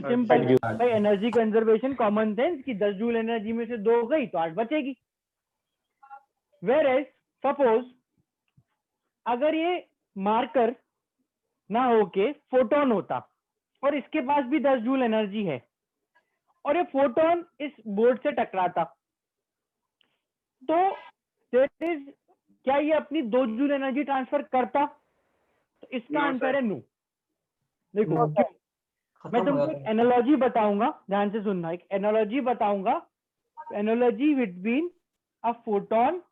सिंपल भाई, एनर्जी कंजर्वेशन कॉमन सेंस कि 10 जूल एनर्जी में से 2 गई तो 8 बचेगी। वेयर एज सपोज अगर ये मार्कर ना होके फोटोन होता और इसके पास भी 10 जूल एनर्जी है और ये फोटोन इस बोर्ड से टकराता, तो दैट इज, क्या ये अपनी 2 जूल एनर्जी ट्रांसफर करता? तो इसका आंसर है नो। देखो मैं तुमको एक एनालॉजी बताऊंगा, ध्यान से सुनना, एक एनालॉजी बताऊंगा, analogy between a photon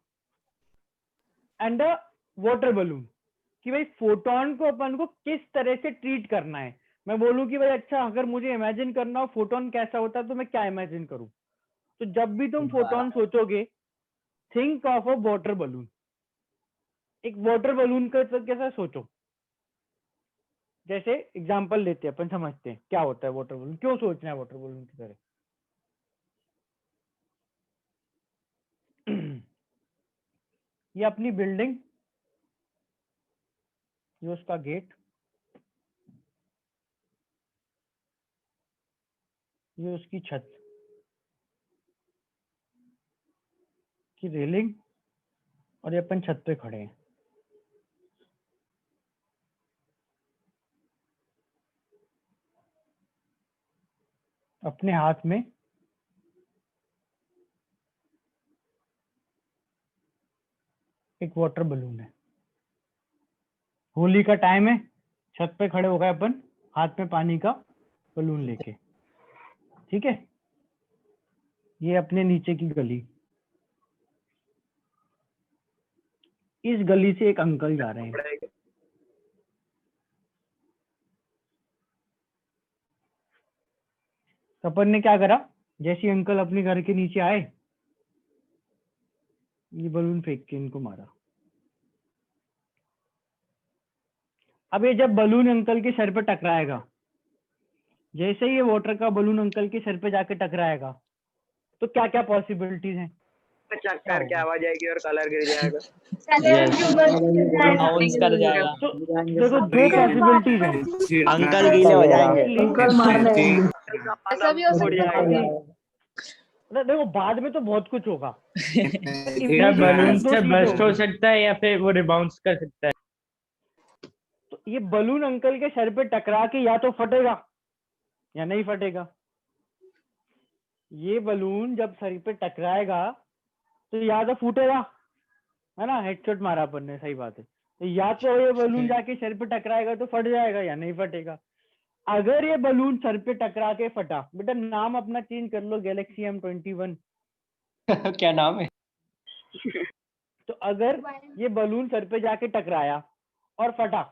and a water balloon, कि भाई फोटोन को अपन को किस तरह से ट्रीट करना है। मैं बोलूं कि भाई अच्छा अगर मुझे इमेजिन करना हो फोटोन कैसा होता है तो मैं क्या इमेजिन करूं, तो जब भी तुम फोटोन सोचोगे think of a water balloon. एक वाटर बलून का तो कैसा सोचो, जैसे एग्जांपल लेते हैं अपन, समझते हैं क्या होता है वाटर बलून, क्यों सोचना है वाटर बलून की तरह। ये अपनी बिल्डिंग, ये उसका गेट, ये उसकी छत की रेलिंग, और ये अपन छत पे खड़े हैं। अपने हाथ में एक वाटर बलून है, होली का टाइम है, छत पे खड़े हो गए अपन हाथ में पानी का बलून लेके, ठीक है। ये अपने नीचे की गली, इस गली से एक अंकल जा रहे हैं, तो अपन ने क्या करा, जैसे अंकल अपने घर के नीचे आए, ये बलून फेंक के इनको मारा। अब ये जब बलून अंकल के सर पे टकराएगा, जैसे ही ये वाटर का बलून अंकल के सर पे जाके टकराएगा, तो क्या क्या पॉसिबिलिटीज हैं? चक्कर की आवाज आएगी और कलर गिर जाएगा। बाउंस कर जाएगा। तो देखो 2 पॉसिबिलिटीज हैं, अंकल गीले हो जाएंगे। ऐसा भी हो सकता है। देखो बाद में तो बहुत कुछ होगा। या बलून से बस्ट हो सकता है या फिर वो रिबाउंस कर सकता है। तो ये बलून अंकल के सर पे टकरा के या तो फटेगा या नहीं फटेगा। ये बलून जब सर पे टकराएगा तो या तो फूटेगा, है ना, हेडशॉट मारा अपन ने, सही बात है। तो या तो ये बलून जाके सर पे टकराएगा तो फट जाएगा या नहीं फटेगा। अगर ये बलून सर पे टकरा के फटा, बेटा नाम अपना चेंज कर लो, गैलेक्सी M21। क्या नाम है? तो अगर ये बलून सर पे जाके टकराया और फटा,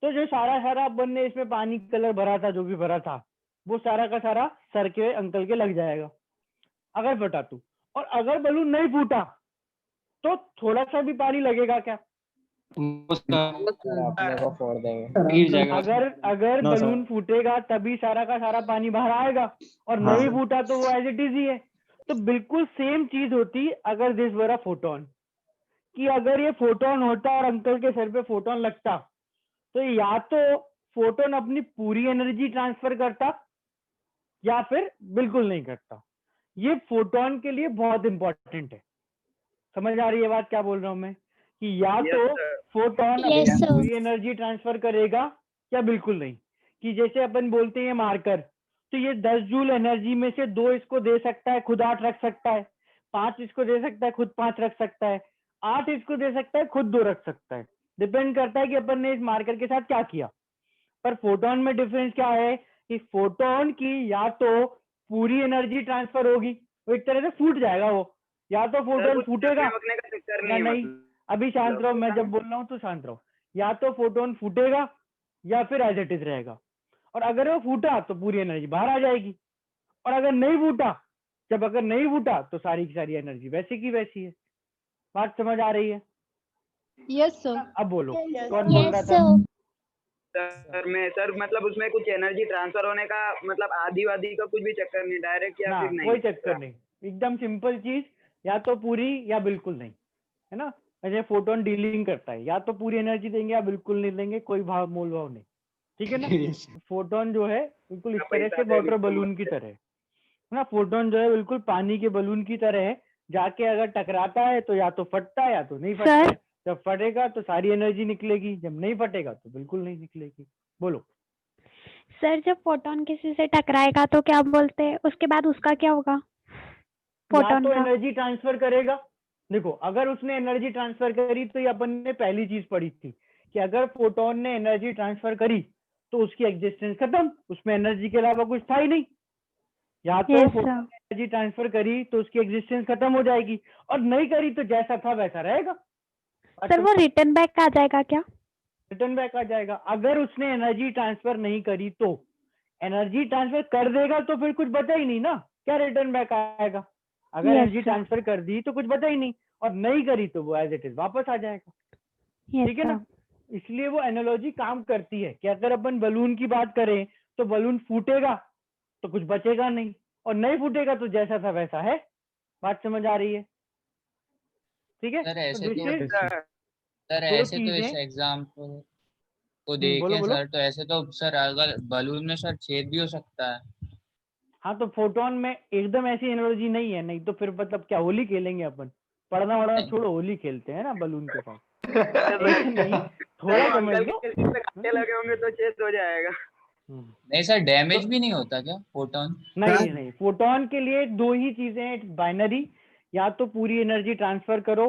तो जो सारा अपन ने इसमें पानी कलर भरा था, जो भी भरा था, वो सारा का सारा सर के अंकल के लग जाएगा अगर फटा तो। और अगर बलून नहीं फूटा तो थोड़ा सा भी पानी लगेगा क्या? अपने को फोड़ देंगे। अगर बलून फूटेगा तभी सारा का सारा पानी बाहर आएगा, और नहीं फूटा तो वो एज इट इज ही है। तो बिल्कुल सेम चीज होती अगर दिस वर अ फोटोन, कि अगर ये फोटोन होता और अंकल के सर पे फोटोन लगता, तो या तो फोटोन अपनी पूरी एनर्जी ट्रांसफर करता या फिर बिल्कुल नहीं करता। ये फोटोन के लिए बहुत इंपॉर्टेंट है। समझ आ रही है बात क्या बोल रहा हूं मैं, कि या तो फोटोन अपनी पूरी एनर्जी ट्रांसफर करेगा या बिल्कुल नहीं। कि जैसे अपन बोलते हैं मार्कर, तो ये 10 जूल एनर्जी में से 2 इसको दे सकता है, खुद 8 रख सकता है, 5 इसको दे सकता है, खुद 5 रख सकता है, 8 इसको दे सकता है, खुद 2 रख सकता है। डिपेंड करता है कि अपन ने इस मार्कर के साथ क्या किया। पर फोटोन में डिफरेंस क्या है कि फोटोन की या तो पूरी एनर्जी ट्रांसफर होगी, वो एक तरह से फूट जाएगा वो, या तो फोटोन फूटेगा या नहीं। अभी शांत रहो, मैं जब बोल रहा हूँ तो शांत रहो। या तो फोटोन फूटेगा या फिर एज इट इज रहेगा। और अगर वो फूटा तो पूरी एनर्जी बाहर आ जाएगी, और अगर नहीं फूटा, अगर नहीं फूटा तो सारी की सारी एनर्जी वैसी की वैसी है। बात समझ आ रही है? Yes sir. अब बोलो कौन बोल रहा था? सर मतलब उसमें कुछ एनर्जी ट्रांसफर होने का मतलब आधी वादी का कुछ भी चक्कर नहीं, डायरेक्ट या फिर नहीं? कोई चक्कर नहीं, एकदम सिंपल चीज, या तो पूरी या बिल्कुल नहीं, है ना। अच्छा फोटोन डीलिंग करता है, या तो पूरी एनर्जी देंगे या बिल्कुल नहीं देंगे, कोई भाव मोल भाव नहीं, ठीक है ना। फोटोन जो है बिल्कुल इस तरह से वाटर बलून की तरह है ना। फोटोन जो है बिल्कुल पानी के बलून की तरह है, जाके अगर टकराता है तो या तो फटता है या तो नहीं फटता है। जब फटेगा तो सारी एनर्जी निकलेगी, जब नहीं फटेगा तो बिल्कुल नहीं निकलेगी। बोलो सर जब फोटोन किसी से टकराएगा तो क्या बोलते हैं, उसके बाद उसका क्या होगा या फोटोन तो का? एनर्जी ट्रांसफर करेगा। देखो अगर उसने एनर्जी ट्रांसफर करी तो ये अपन ने पहली चीज पढ़ी थी कि अगर फोटोन ने एनर्जी ट्रांसफर करी तो उसकी एग्जिस्टेंस खत्म, उसमें एनर्जी के अलावा कुछ था ही नहीं। या तो Yes, फोटोन sir. ने एनर्जी ट्रांसफर करी तो उसकी एग्जिस्टेंस खत्म हो जाएगी, और नहीं करी तो जैसा था वैसा रहेगा। सर वो रिटर्न बैक आ जाएगा क्या? रिटर्न बैक आ जाएगा। अगर उसने एनर्जी ट्रांसफर नहीं करी तो, एनर्जी ट्रांसफर कर देगा तो फिर कुछ बचा ही नहीं ना, क्या रिटर्न बैक आएगा। अगर Yes, एनर्जी sir. ट्रांसफर कर दी तो कुछ बचा ही नहीं, और नहीं करी तो वो एज इट इज वापस आ जाएगा। Yes, ठीक है sir. ना। इसलिए वो एनालॉजी काम करती है कि अगर अपन बलून की बात करें तो बलून फूटेगा तो कुछ बचेगा नहीं, और नहीं फूटेगा तो जैसा था वैसा है। बात समझ आ रही है? ठीक है। सर तो ऐसे तो देखिए सर दो ऐसे तो इस चीजें। एग्जाम्पल को बोलो देखें बोलो। सर, तो ऐसे तो सर अगर बलून में सर छेद भी हो सकता है। हाँ तो फोटोन में एकदम ऐसी एनालॉजी नहीं है, नहीं तो फिर मतलब क्या होली खेलेंगे अपन। पढ़ना वढ़ना छोड़ो, होली खेलते हैं ना बलून के साथ। ऐसे नहीं, थोड़ा समझ अंकल लो। के इसमें कांटे लगे होंगे तो चेत हो जाएगा। नहीं सर, डैमेज भी नहीं होता क्या फोटोन? नहीं नहीं, फोटोन के लिए दो ही चीजें हैं बाइनरी, या तो पूरी एनर्जी ट्रांसफर करो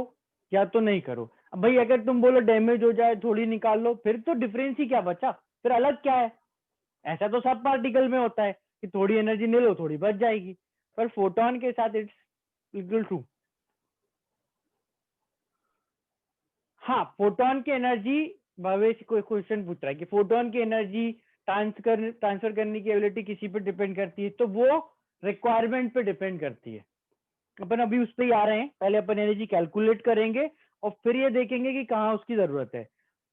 या तो नहीं करो। अब भाई अगर तुम बोलो डैमेज हो जाए थोड़ी निकाल लो, फिर तो डिफरेंस ही क्या बचा, फिर अलग क्या है। ऐसा तो सब पार्टिकल में होता है कि थोड़ी एनर्जी ले लो थोड़ी बच जाएगी, पर फोटोन के साथ इट्स इक्वल टू। हाँ फोटोन की एनर्जी, भवेश कोई क्वेश्चन पूछ रहा है कि फोटोन की एनर्जी ट्रांसफर करने की एबिलिटी किसी पे डिपेंड करती है, तो वो रिक्वायरमेंट पे डिपेंड करती है। अपन अभी उस पे ही आ रहे हैं, पहले अपन एनर्जी कैलकुलेट करेंगे और फिर ये देखेंगे कि कहाँ उसकी जरूरत है।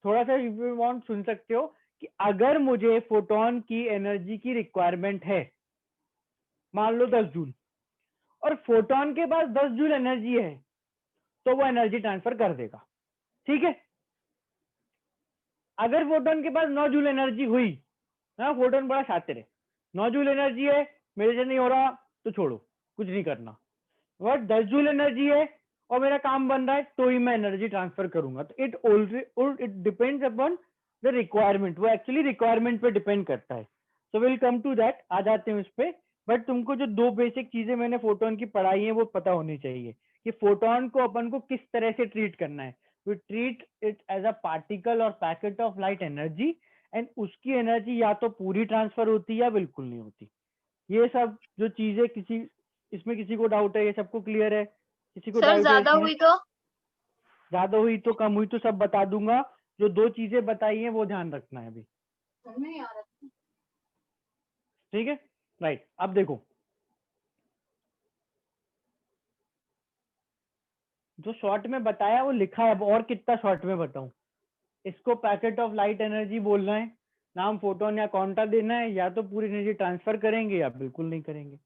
थोड़ा सा इफ यू वांट सुन सकते हो कि अगर मुझे फोटोन की एनर्जी की रिक्वायरमेंट है, मान लो 10 जूल, और फोटोन के पास 10 जूल एनर्जी है, तो वो एनर्जी ट्रांसफर कर देगा। ठीक है। अगर फोटोन के पास 9 जूल एनर्जी हुई, हाँ फोटोन बड़ा शातिर है, 9 जूल एनर्जी है, मेरे से नहीं हो रहा तो छोड़ो, कुछ नहीं करना। बट 10 जूल एनर्जी है और मेरा काम बन रहा है तो ही मैं एनर्जी ट्रांसफर करूंगा। तो it depends upon the requirement, वो एक्चुअली रिक्वायरमेंट पे डिपेंड करता है। So will come to that, आ जाते हैं उस पे। बट तुमको जो दो बेसिक चीजें मैंने फोटोन की पढ़ाई है वो पता होनी चाहिए कि फोटोन को अपन को किस तरह से ट्रीट करना है। We treat it as a particle और packet of light energy, and उसकी एनर्जी या तो पूरी ट्रांसफर होती है या बिल्कुल नहीं होती। ये सब जो चीजें किसी इसमें किसी को डाउट है, ये सबको क्लियर है? किसी को सर डाउट है ज्यादा इसमें? हुई तो? ज्यादा हुई तो कम हुई तो सब बता दूंगा। जो दो चीजें बताई हैं वो ध्यान रखना है अभी। ठीक है, राइट। अब देखो जो शॉर्ट में बताया वो लिखा है, अब और कितना शॉर्ट में बताऊं। इसको पैकेट ऑफ लाइट एनर्जी बोलना है, नाम फोटोन या क्वांटा देना है, या तो पूरी एनर्जी ट्रांसफर करेंगे या बिल्कुल नहीं करेंगे,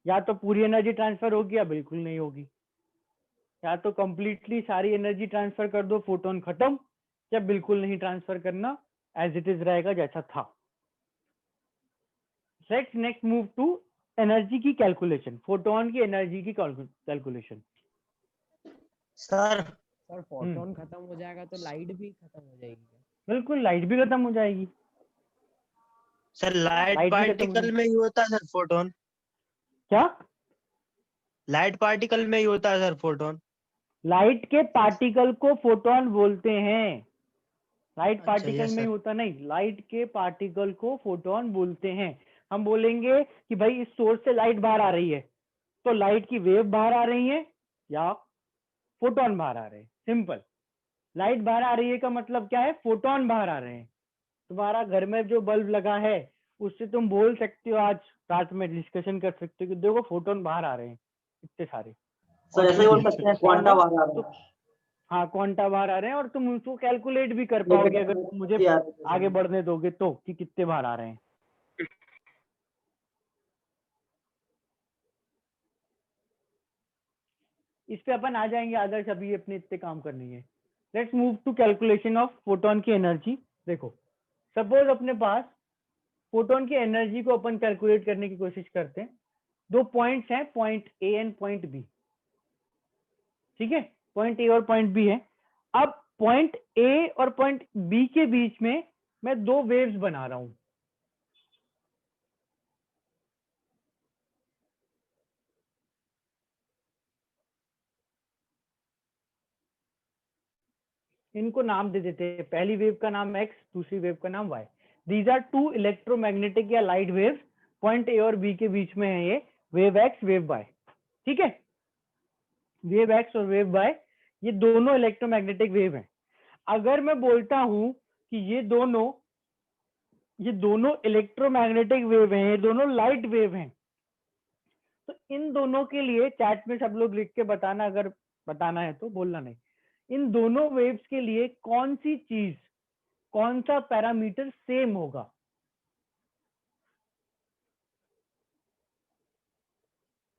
या तो पूरी एनर्जी ट्रांसफर होगी या बिल्कुल नहीं होगी, या तो कंप्लीटली सारी एनर्जी ट्रांसफर कर दो फोटोन खत्म, या बिल्कुल नहीं ट्रांसफर करना, एज इट इज रहेगा जैसा था। Let's next move to energy की कैलकुलेशन, फोटोन की एनर्जी की कैलकुलेशन। सर फोटोन खत्म हो जाएगा तो लाइट भी खत्म हो जाएगी क्या? बिल्कुल, लाइट भी खत्म हो जाएगी। सर लाइट लाइट भी खत्म हो पार्टिकल जाएगी। में ही होता है सर फोटोन? क्या? लाइट पार्टिकल में ही होता है सर फोटोन? लाइट के पार्टिकल को फोटोन बोलते हैं। लाइट अच्छा, पार्टिकल yes, में ही sir. होता नहीं, लाइट के पार्टिकल को फोटोन बोलते हैं। हम बोलेंगे कि भाई इस सोर्स से लाइट बाहर आ रही है, तो लाइट की वेव बाहर आ रही है या फोटोन बाहर आ रहे हैं। सिंपल। लाइट बाहर आ रही है का मतलब क्या है? फोटोन बाहर आ रहे हैं। तुम्हारा घर में जो बल्ब लगा है उससे तुम बोल सकते हो, आज रात में डिस्कशन कर सकते हो कि देखो फोटोन बाहर आ रहे हैं इतने सारे। सर ऐसे ही बोल सकते हैं क्वांटा बाहर आ रहा है। हाँ क्वांटा बाहर आ रहे हैं, और तुम उसको कैलकुलेट भी कर पाओगे अगर तुम मुझे आगे बढ़ने दोगे तो, कि कितने बाहर आ रहे हैं। इस पे अपन आ जाएंगे आदर्श, अभी अपने इतने काम करनी है। Let's move to calculation of photon की एनर्जी। देखो सपोज अपने पास फोटोन की एनर्जी को अपन कैलकुलेट करने की कोशिश करते हैं। दो पॉइंट्स हैं, point A and point B, ठीक है, पॉइंट ए और पॉइंट बी है। अब पॉइंट ए और पॉइंट बी के बीच में मैं दो वेव्स बना रहा हूं। इनको नाम दे देते हैं, पहली वेव का नाम x, दूसरी वेव का नाम y। These are two electromagnetic या लाइट वेव्स, पॉइंट ए और बी के बीच में है ये वेव x वेव y, ठीक है। वेव x और वेव y ये दोनों इलेक्ट्रोमैग्नेटिक वेव हैं। अगर मैं बोलता हूं कि ये दोनों इलेक्ट्रोमैग्नेटिक वेव हैं, ये दोनों लाइट वेव हैं, तो इन दोनों के लिए चैट में सब लोग लिख के बताना, अगर बताना है तो, बोलना नहीं। इन दोनों वेव्स के लिए कौन सी चीज, कौन सा पैरामीटर सेम होगा?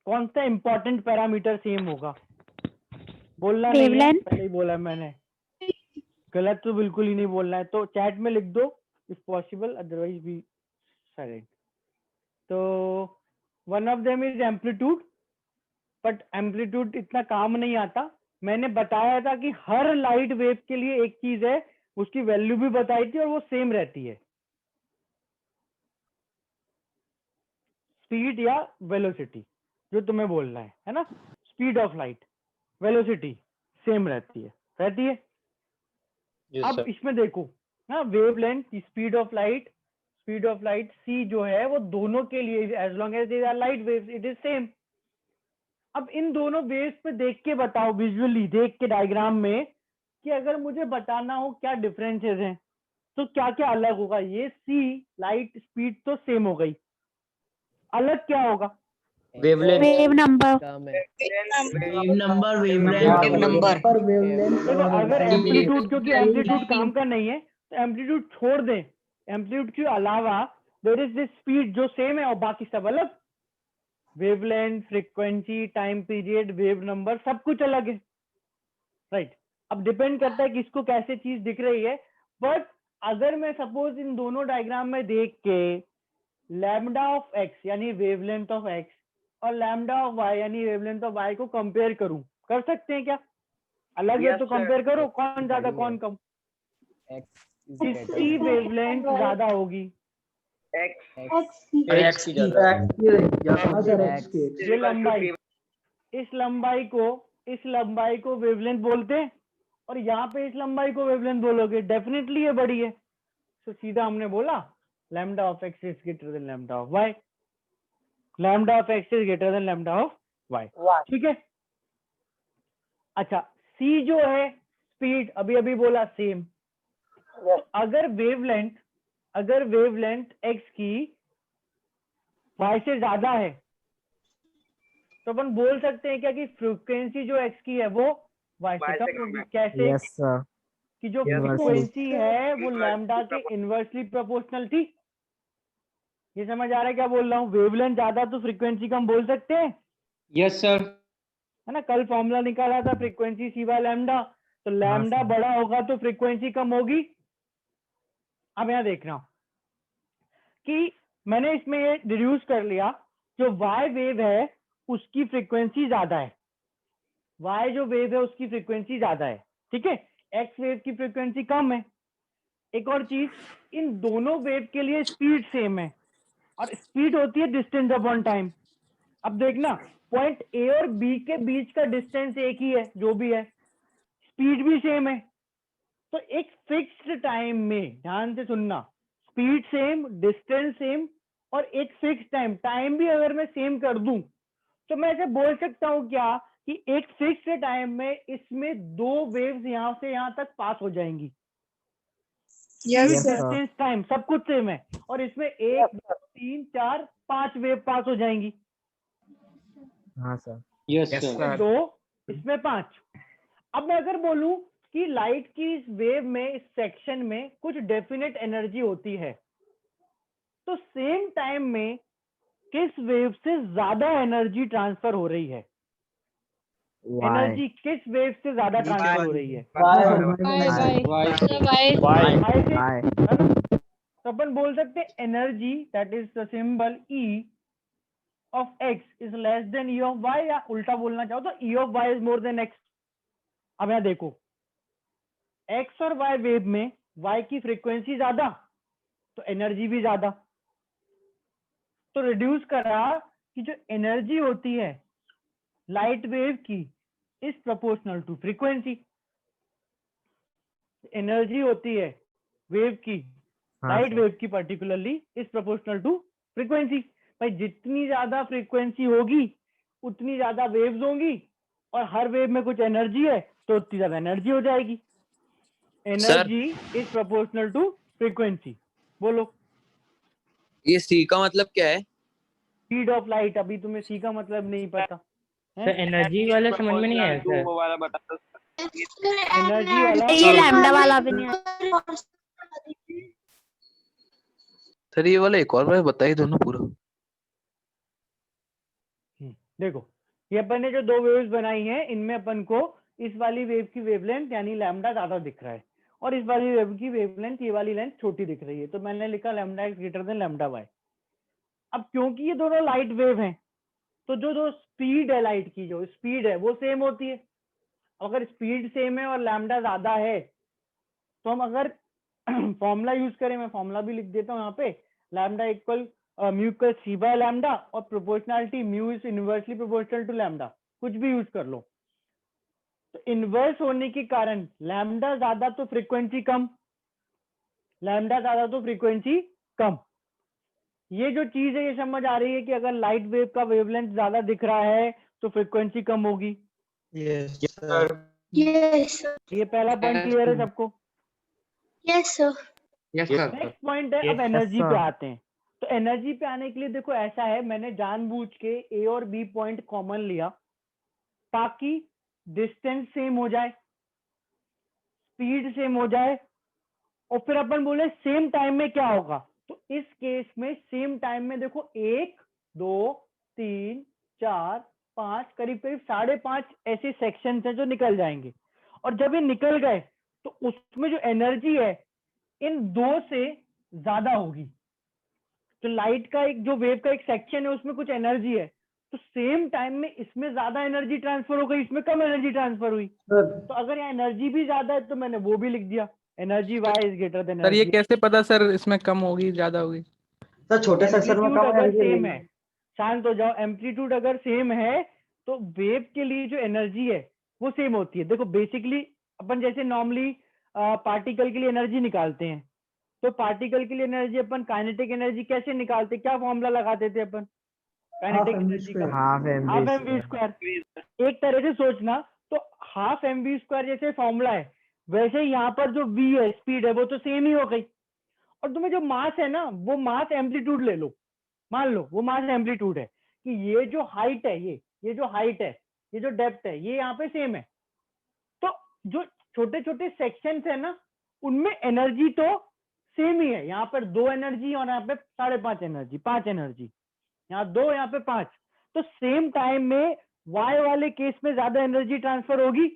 कौन सा इंपॉर्टेंट पैरामीटर सेम होगा? बोलना नहीं है, पहले ही बोला मैंने, गलत तो बिल्कुल ही नहीं बोलना है। तो चैट में लिख दो if possible, otherwise be silent. तो one of them is amplitude, but amplitude इतना काम नहीं आता। मैंने बताया था कि हर लाइट वेव के लिए एक चीज है, उसकी वैल्यू भी बताई थी और वो सेम रहती है, स्पीड या वेलोसिटी, जो तुम्हें बोलना है ना। Speed of light, velocity same रहती है। अब इसमें देखो ना, wavelength, speed of light c जो है वो दोनों के लिए, as long as they are light waves, it is same. अब इन दोनों वेव्स पे देख के बताओ, विजुअली देख के डायग्राम में, कि अगर मुझे बताना हो क्या डिफरेंसेस हैं, तो क्या क्या अलग होगा। ये सी लाइट स्पीड तो सेम हो गई, अलग क्या होगा? वेवलेंथ, वेव नंबर, देखो अगर एम्पलीट्यूड, क्योंकि एम्पलीट्यूड काम का नहीं है तो एम्पलीट्यूड छोड़ दें, एम्पलीट्यूड के अलावा देयर इज दिस स्पीड जो सेम है और बाकी सब अलग। Wavelength, frequency, time period, wave number, सब कुछ अलग है, राइट। अब डिपेंड करता है किसको कैसे चीज दिख रही है। बट अगर मैं सपोज इन दोनों डायग्राम में देख के लैम्डा ऑफ एक्स यानी वेवलेंथ ऑफ एक्स और लैम्डा ऑफ वाई यानी वेवलेंथ ऑफ वाई को कंपेयर करूं, कर सकते हैं क्या? अलग है तो कंपेयर करो, कौन ज्यादा कौन कम, किसकी वेवलेंथ ज्यादा होगी? एक्स की ज्यादा। ये लंबाई, इस लंबाई को वेवलेंथ बोलते हैं, और यहाँ पे इस लंबाई को वेवलेंथ बोलोगे, डेफिनेटली ये बड़ी है। तो सीधा हमने बोला lambda of x is greater than lambda of y, lambda of x is greater than lambda of y, ठीक है। अच्छा, सी जो है स्पीड, अभी बोला सेम। अगर वेवलेंथ एक्स की वाई से ज्यादा है, तो अपन बोल सकते हैं क्या कि फ्रीक्वेंसी जो एक्स की है वो वाई से कम होगी। कैसे? कि जो फ्रीक्वेंसी है वो लैम्डा के इनवर्सली प्रोपोर्शनल थी। ये समझ आ रहा है क्या बोल रहा हूँ? वेवलेंथ ज्यादा तो फ्रीक्वेंसी कम बोल सकते हैं। Yes sir. है ना, कल फॉर्मूला निकाला था फ्रीक्वेंसी सी बाय लैम्डा, तो लैम्डा बड़ा होगा तो फ्रीक्वेंसी कम होगी। अब यहाँ देखना कि मैंने इसमें ये डिड्यूस कर लिया, जो वाई वेव है उसकी फ्रीक्वेंसी ज्यादा है, वाई जो वेव है उसकी फ्रीक्वेंसी ज्यादा है, ठीक है। एक्स वेव की फ्रीक्वेंसी कम है। एक और चीज, इन दोनों वेव के लिए स्पीड सेम है, और स्पीड होती है डिस्टेंस अपॉन टाइम। अब देखना, पॉइंट ए और बी के बीच का डिस्टेंस एक ही है, जो भी है, स्पीड भी सेम है। तो एक फिक्स्ड टाइम में, ध्यान से सुनना, स्पीड सेम, डिस्टेंस सेम, और एक फिक्स टाइम भी अगर मैं सेम कर दूं, तो मैं ऐसे बोल सकता हूं क्या कि एक फिक्स टाइम में इसमें दो वेव्स यहां से यहां तक पास हो जाएंगी। डिस्टेंस टाइम सब कुछ सेम है, और इसमें 1 2 3 4 5 वेव पास हो जाएंगी। हाँ सर। Yes sir. 2, इसमें 5। अब मैं अगर बोलूं कि लाइट की इस वेव में, इस सेक्शन में कुछ डेफिनेट एनर्जी होती है, तो सेम टाइम में किस वेव से ज्यादा एनर्जी ट्रांसफर हो रही है? एनर्जी किस वेव से ज्यादा ट्रांसफर हो रही है? वाई। तो अपन बोल सकते हैं energy that is the symbol E of x is less than E of y, या उल्टा बोलना चाहो तो E of y is more than x। अब यहाँ देखो x और y वेव में y की फ्रीक्वेंसी ज्यादा तो एनर्जी भी ज्यादा, तो रिड्यूस करा कि जो एनर्जी होती है लाइट वेव की is proportional to frequency. Energy होती है वेव की, लाइट वेव की particularly is proportional to frequency. भाई जितनी ज्यादा फ्रीक्वेंसी होगी उतनी ज्यादा वेव्स होंगी, और हर वेव में कुछ एनर्जी है तो उतनी ज्यादा एनर्जी हो जाएगी। Energy is proportional to frequency. बोलो ये सी का मतलब क्या है? Speed of light. अभी तुम्हें सी का मतलब नहीं पता सर एनर्जी वाला समझ में नहीं आया सर। वो वाला बता दो। एनर्जी वाला ये लैम्डा वाला भी नहीं है। सर ये वाला एक और बार बताइए दोनों पूरा। देखो ये अपन ने जो दो वेव्स बनाई हैं इनमें अपन को इस वाली वेव की वेवलेंथ यानी लैम्डा ज्यादा दिख रहा है, और इस वाली वेव की वेवलेंथ ये वाली लेंथ छोटी दिख रही है, तो मैंने लिखा lambda x greater than lambda y. अब क्योंकि ये दोनों लाइट वेव हैं तो जो स्पीड है लाइट की, जो स्पीड है वो सेम होती है। अगर स्पीड सेम है और लैम्डा ज्यादा है तो हम अगर फॉर्मूला यूज करें, मैं फॉर्मूला भी लिख देता हूँ यहाँ पे, lambda equal mu equal c by lambda, और proportionality mu is inversely proportional to lambda, कुछ भी यूज कर लो। तो इनवर्स होने के कारण लैम्डा ज्यादा तो फ्रीक्वेंसी कम, लैम्डा ज्यादा तो फ्रीक्वेंसी कम। ये जो चीज है ये समझ आ रही है कि अगर लाइट वेव का वेवलेंथ ज्यादा दिख रहा है तो फ्रीक्वेंसी कम होगी। Yes sir. ये पहला पॉइंट क्लियर है सबको? Yes sir. नेक्स्ट पॉइंट है, अब एनर्जी पे आते हैं। तो एनर्जी पे आने के लिए देखो ऐसा है, मैंने जानबूझ के ए और बी पॉइंट कॉमन लिया ताकि डिस्टेंस सेम हो जाए, स्पीड सेम हो जाए, और फिर अपन बोले सेम टाइम में क्या होगा। तो इस केस में सेम टाइम में देखो 1 2 3 4 5 करीब करीब 5.5 ऐसे सेक्शंस हैं जो निकल जाएंगे, और जब ये निकल गए तो उसमें जो एनर्जी है इन दो से ज्यादा होगी। तो लाइट का एक जो वेव का एक सेक्शन है उसमें कुछ एनर्जी है, तो सेम टाइम में इसमें ज्यादा एनर्जी ट्रांसफर हो गई, इसमें कम एनर्जी ट्रांसफर हुई। तो अगर यहाँ एनर्जी भी ज्यादा है तो मैंने वो भी लिख दिया, energy y is greater than sir ये एनर्जी। कैसे पता सर इसमें कम होगी ज्यादा होगी? सर छोटे सेक्शन में कम अगर एनर्जी सेम लगेगी। है, शांत हो जाओ, एम्पलीट्यूड अगर सेम है तो वेव के लिए जो एनर्जी है वो सेम होती है। देखो बेसिकली अपन जैसे नॉर्मली पार्टिकल के लिए एनर्जी निकालते हैं, तो पार्टिकल के लिए एनर्जी अपन काइनेटिक एनर्जी कैसे निकालते, क्या फॉर्मूला लगाते थे अपन काइनेटिक एनर्जी का? Half m v square. एक तरह से सोचना तो हाफ एम वी स्क्वायर जैसे फॉर्मूला है, वैसे यहाँ पर जो वी है स्पीड है वो तो सेम ही हो गई, और तुम्हें जो मास है ना वो मास एम्पलीट्यूड ले लो, मान लो वो मास एम्पलीट्यूड है कि ये जो हाइट है, ये जो हाइट है, ये जो डेप्थ है, ये यहाँ पे सेम है। तो जो छोटे छोटे सेक्शंस है ना उनमें एनर्जी तो सेम ही है, यहाँ पर 2 एनर्जी और यहाँ पे 5.5 एनर्जी, 5 एनर्जी, यहाँ 2 यहाँ पे 5। तो सेम टाइम में वाई वाले केस में ज्यादा एनर्जी ट्रांसफर होगी।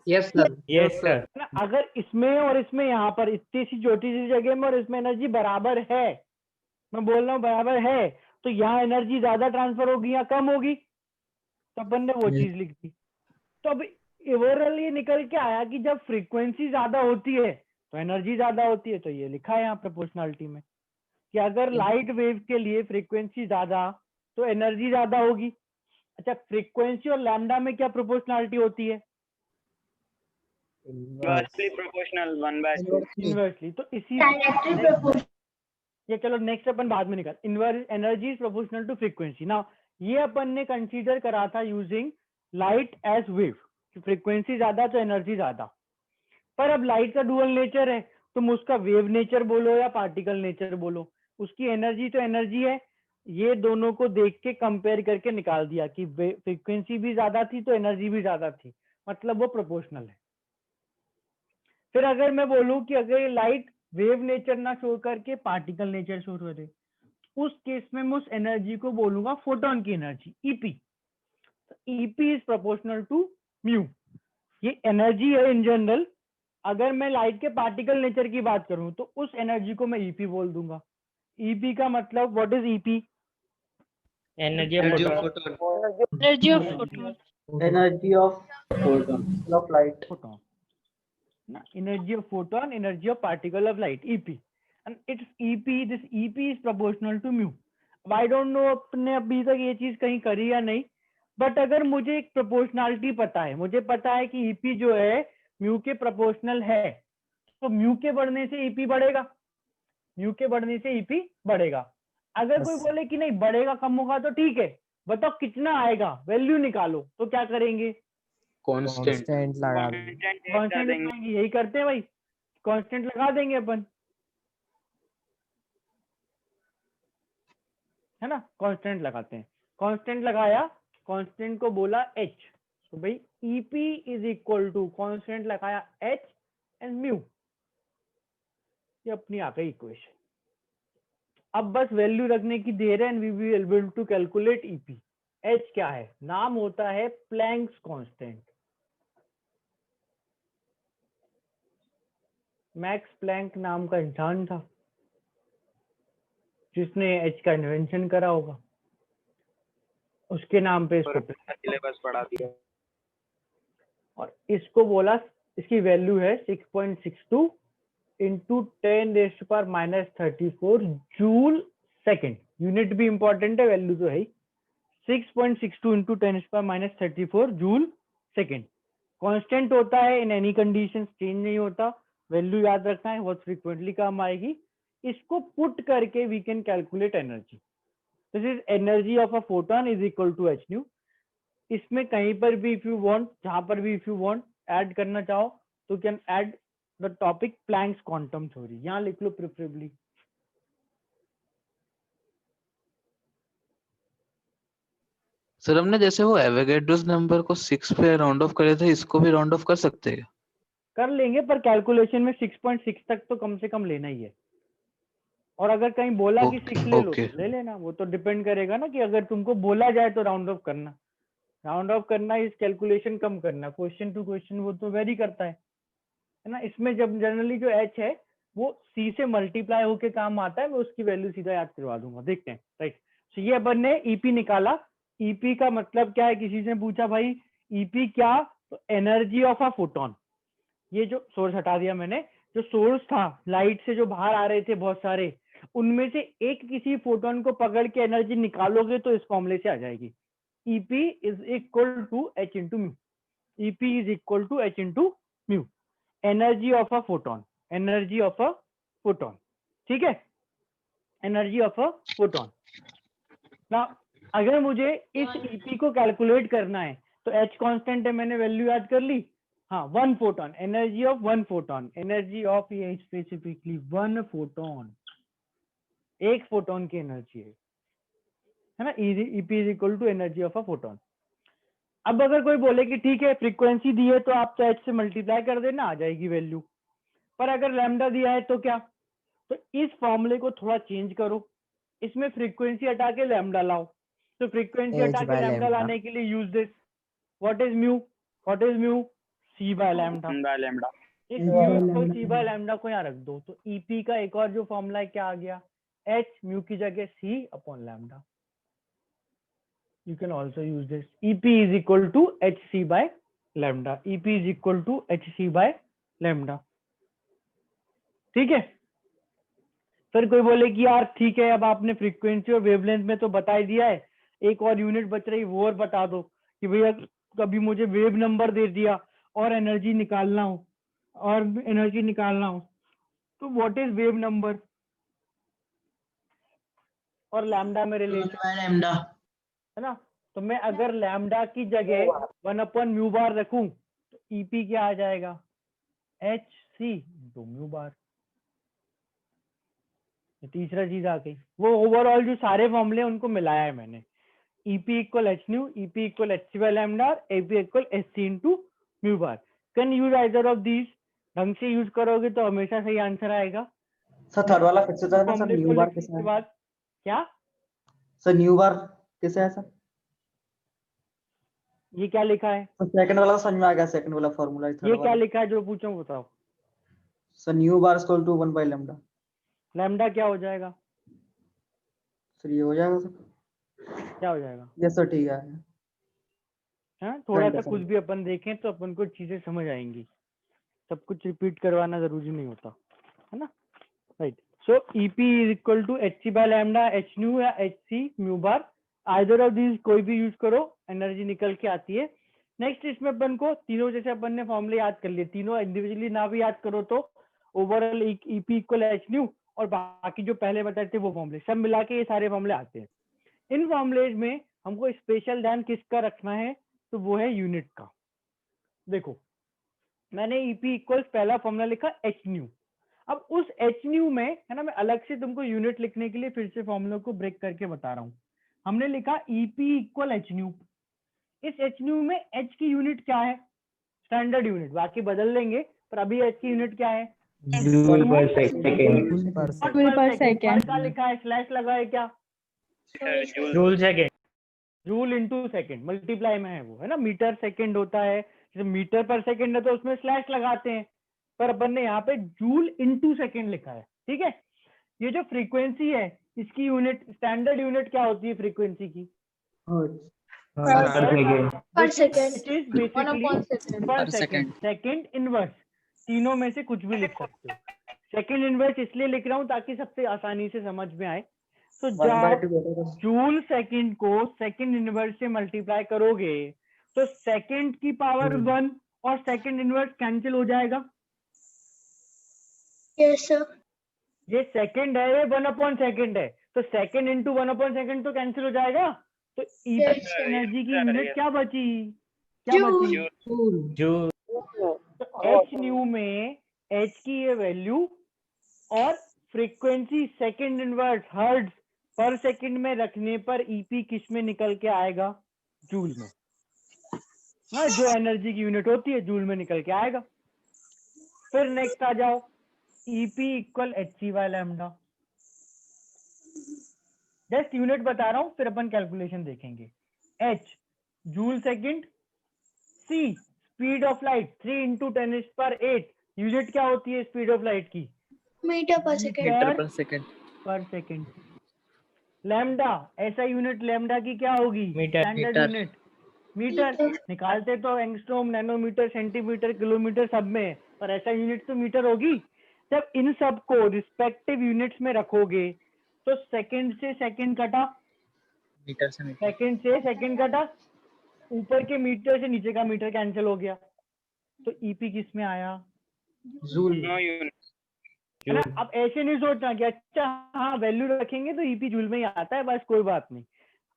Yes sir. ना अगर इसमें और इसमें यहाँ पर इतनी सी छोटी सी जगह में और इसमें एनर्जी बराबर है, मैं बोल रहा हूँ बराबर है, तो यहाँ एनर्जी ज्यादा ट्रांसफर होगी या कम होगी? तो अपन ने वो चीज लिख दी। तो अब ओवरऑल ये निकल के आया कि जब फ्रीक्वेंसी ज्यादा होती है तो एनर्जी ज्यादा होती है, तो ये लिखा है यहाँ प्रोपोर्शनलिटी में कि अगर लाइट वेव के लिए फ्रीक्वेंसी ज्यादा तो एनर्जी ज्यादा होगी। अच्छा फ्रीक्वेंसी और लैम्डा में क्या प्रोपोर्शनलिटी होती है? Inversely proportional 1/2। इनवर्सली। तो इसी ये चलो नेक्स्ट अपन बाद में निकाल, inverse energy is proportional to frequency. Now ये अपन ने कंसीडर करा था using light as wave, frequency ज्यादा तो एनर्जी ज्यादा। पर अब लाइट का डुअल नेचर है, तुम उसका वेव नेचर बोलो या पार्टिकल नेचर बोलो, उसकी एनर्जी तो एनर्जी है। ये दोनों को देख के कंपेयर करके निकाल दिया कि फ्रीक्वेंसी भी ज्यादा थी तो एनर्जी भी ज्यादा थी, मतलब वो प्रोपोर्शनल है। फिर अगर मैं बोलूं कि अगर लाइट वेव नेचर ना शो करके पार्टिकल नेचर शो करे, उस केस में मैं उस एनर्जी को बोलूंगा फोटोन की energy, EP. EP is proportional to mu. ये एनर्जी है इन जनरल। अगर मैं लाइट के पार्टिकल नेचर की बात करूं तो उस एनर्जी को मैं ईपी बोल दूंगा। ईपी का मतलब what is EP? Energy of photon. Energy of photon. Energy of photon of light. Photon. Na, energy of photon, energy of particle of light, EP. And it's EP, this EP is proportional to mu. अब I don't know अपने अभी तक ये चीज कहीं करी या नहीं, बट अगर मुझे एक प्रोपोर्शनलिटी पता है, मुझे पता है कि EP जो है म्यू के प्रोपोर्शनल है, तो म्यू के बढ़ने से EP बढ़ेगा, म्यू के बढ़ने से EP बढ़ेगा। अगर कोई बोले कि नहीं बढ़ेगा कम होगा तो ठीक है, बताओ कितना आएगा, वैल्यू निकालो, तो क्या करेंगे? कांस्टेंट लगा दो। कांस्टेंट लगाएंगे, यही करते हैं भाई, कांस्टेंट लगा देंगे अपन, है ना, कांस्टेंट लगाते हैं। कांस्टेंट लगाया, कांस्टेंट को बोला h, तो भाई EP is equal to constant लगाया h एंड म्यू, ये अपनी आ गई इक्वेशन। अब बस वैल्यू रखने की देर है and we will able to calculate EP। h क्या है? नाम होता है प्लैंक्स कांस्टेंट। मैक्स प्लैंक नाम का इंसान था जिसने h का इन्वेंशन करा होगा, उसके नाम पे इसको सिलेबस पढ़ा दिया। और इसको बोला, इसकी वैल्यू है 6.62 इंटू 10⁻⁻34 जूल सेकेंड। यूनिट भी इंपॉर्टेंट है, वैल्यू तो है ही। 6.62 इंटू 10⁻34 जूल सेकेंड। कांस्टेंट होता है इन एनी कंडीशन, चेंज नहीं होता। वैल्यू याद रखना है, बहुत फ्रीक्वेंटली काम आएगी। इसको पुट करके we can calculate energy. This is energy of a photon is equal to h nu. इसमें कहीं पर भी इफ यू वांट, जहां पर भी इफ यू वांट ऐड करना चाहो तो can add the topic Planck's quantum theory, यहाँ लिख लो प्रेफरेबली। सर हमने जैसे वो एवोगैड्रोस नंबर को 6 पे राउंड ऑफ करे थे, इसको भी राउंड ऑफ कर सकते हैं? कर लेंगे, पर कैलकुलेशन में 6.6 तक तो कम से कम लेना ही है। और अगर कहीं बोला कि 6 ले लो तो ले लेना, वो तो डिपेंड करेगा ना कि अगर तुमको बोला जाए तो राउंड ऑफ करना, राउंड ऑफ करना इस कैलकुलेशन कम करना, क्वेश्चन टू क्वेश्चन वो तो वेरी करता है ना। इसमें जब जनरली जो h है वो c से मल्टीप्लाई होके काम आता है, मैं उसकी वैल्यू सीधा याद करवा दूंगा। देखते हैं, राइट। तो ये अपन ने EP निकाला। EP का मतलब क्या है? किसी से पूछा भाई EP क्या, तो एनर्जी ऑफ अ फोटोन। ये जो सोर्स हटा दिया मैंने, जो सोर्स था लाइट से जो बाहर आ रहे थे बहुत सारे, उनमें से एक किसी फोटोन को पकड़ के एनर्जी निकालोगे तो इस फॉर्मूले से आ जाएगी। EP is equal to h into mu. EP is equal to h into mu, energy of a photon, energy of a photon. ठीक है, एनर्जी ऑफ अ फोटोन। ना अगर मुझे इस EP को कैलकुलेट करना है तो h कांस्टेंट है, मैंने वैल्यू याद कर ली। हाँ, 1 photon, energy of 1 photon, energy of ये स्पेसिफिकली 1 फोटोन, एक फोटोन की एनर्जी है ना। EP is equal to energy of a photon. अब अगर कोई बोले कि ठीक है फ्रीक्वेंसी दी है तो आप तो h से मल्टीप्लाई कर देना, आ जाएगी वैल्यू। पर अगर लैम्डा दिया है तो क्या? तो इस फॉर्मूले को थोड़ा चेंज करो, इसमें फ्रीक्वेंसी हटा के लैम्डा लाओ। तो फ्रीक्वेंसी हटा के लैम्डा लाने के लिए use this. What is mu? What is mu? c by lambda. इस म्यू को c बाय लैम्डा को यहाँ रख दो, तो EP का एक और जो फॉर्मूला है क्या आ गया? h, म्यू की जगह c upon lambda. You can also use this. EP is equal to hc by lambda. EP is equal to hc by lambda. ठीक है। फिर कोई बोले कि यार ठीक है, अब आपने फ्रीक्वेंसी और वेवलेंथ में तो बता ही दिया है, एक और यूनिट बच रही, वो और बता दो कि भैया कभी मुझे वेव नंबर दे दिया और एनर्जी निकालना हो, तो व्हाट इज वेव नंबर और लैम्डा में रिलेशन है ना। तो मैं अगर लैम्डा की जगह 1 अपॉन म्यू बार रखूं तो EP क्या आ जाएगा? hc इंटू म्यू बार। तीसरा चीज आ गई, वो ओवरऑल जो सारे फॉर्मूले उनको मिलाया है मैंने। EP equal h new, EP equal hc by lambda, EP equal hc into mu bar. Can use either of these. ढंग से यूज करोगे तो हमेशा सही आंसर आएगा। सर थर्ड वाला फिक्स होता है ना सर, न्यू बार कैसे है? क्या सर न्यू बार कैसे है सर? ये क्या लिखा है? तो सेकंड वाला तो समझ में आ गया, सेकंड वाला फॉर्मूला। ये क्या लिखा है जो पूछो बताओ। Sir nu bar equal to 1 by lambda. Lambda क्या हो जाएगा? सर ये हो जाएगा सर। क्या हो जाएगा? यस सर ठीक है। हाँ, थोड़ा सा घंटा कुछ भी अपन देखें तो अपन को चीजें समझ आएंगी, सब कुछ रिपीट करवाना जरूरी नहीं होता है ना। Right, so EP is equal to H C by lambda, h nu या h c mu bar, either of these कोई भी यूज करो, एनर्जी निकल के आती है। नेक्स्ट इसमें अपन को तीनों, जैसे अपन ने फॉर्मूले याद कर लिए, तीनों इंडिविजुअली ना भी याद करो तो overall EP equal H new और बाकी जो पहले बताए थे वो फॉर्मूले सब मिला के ये सारे फॉर्मूले आते हैं। इन फॉर्मूलेज में हमको स्पेशल ध्यान किसका रखना है, तो वो है यूनिट का। देखो मैंने ईपी इक्वल पहला फॉर्मूला लिखा एच न्यू, अब उस एच न्यू में है ना, मैं अलग से तुमको यूनिट लिखने के लिए फिर से फॉर्मूला को ब्रेक करके बता रहा हूँ। हमने लिखा ईपी इक्वल एच न्यू, इस एच न्यू में एच की यूनिट क्या है? स्टैंडर्ड यूनिट, बाकी बदल लेंगे, पर अभी एच की यूनिट क्या है? जूल पर सेकंड। क्या लिखा है? स्लैश लगा है क्या? Joule second. Joule into second, multiply में है वो, है ना। मीटर सेकेंड होता है, जैसे मीटर पर सेकेंड है तो उसमें स्लैश लगाते हैं, पर अपन ने यहाँ पे जूल इंटू सेकेंड लिखा है। ठीक है, ये जो फ्रीक्वेंसी है इसकी यूनिट, स्टैंडर्ड यूनिट क्या होती है फ्रीक्वेंसी की? पर second, per second, second inverse, तीनों में से कुछ भी लिख सकते हो। सेकंड इनवर्स इसलिए लिख रहा हूँ ताकि सबसे आसानी से समझ में आए। तो जब जूल सेकंड को सेकंड इनवर्स से मल्टीप्लाई करोगे तो सेकंड की पावर 1 और सेकंड इनवर्स कैंसिल हो जाएगा। Yes sir. ये सेकंड है, ये 1 सेकंड है, तो सेकंड इंटू 1 सेकंड तो कैंसिल हो जाएगा। तो एनर्जी की यूनिट क्या बची? क्या बची? जूल। तो एच न्यू में एच की ये वैल्यू और फ्रीक्वेंसी सेकंड इनवर्स हर्ट्ज पर सेकंड में रखने पर ईपी किस में निकल के आएगा? जूल में। हाँ, जो एनर्जी की यूनिट होती है जूल में निकल के आएगा। फिर नेक्स्ट आ जाओ, EP equal h C by lambda. Just unit बता रहा हूँ, फिर अपन कैलकुलेशन देखेंगे। H joule second, c speed of light 3 into 10⁸, unit क्या होती है स्पीड ऑफ लाइट की? Metre per second. Metre per second. Per second. Lambda, ऐसा यूनिट लैम्डा की क्या होगी? Standard unit metre. निकालते तो एंगस्ट्रॉम, नैनोमीटर, सेंटीमीटर, किलोमीटर सब में, पर ऐसा यूनिट तो मीटर होगी। जब इन सब को रिस्पेक्टिव यूनिट्स में रखोगे तो सेकंड से सेकंड कटा, मीटर से मीटर, सेकंड से सेकंड कटा, ऊपर के मीटर से नीचे का मीटर कैंसिल हो गया, तो ईपी किस में आया? जूल। है ना। अब ऐसे नहीं सोचना कि अच्छा हाँ वैल्यू रखेंगे तो ईपी जूल में ही आता है, बस कोई बात नहीं।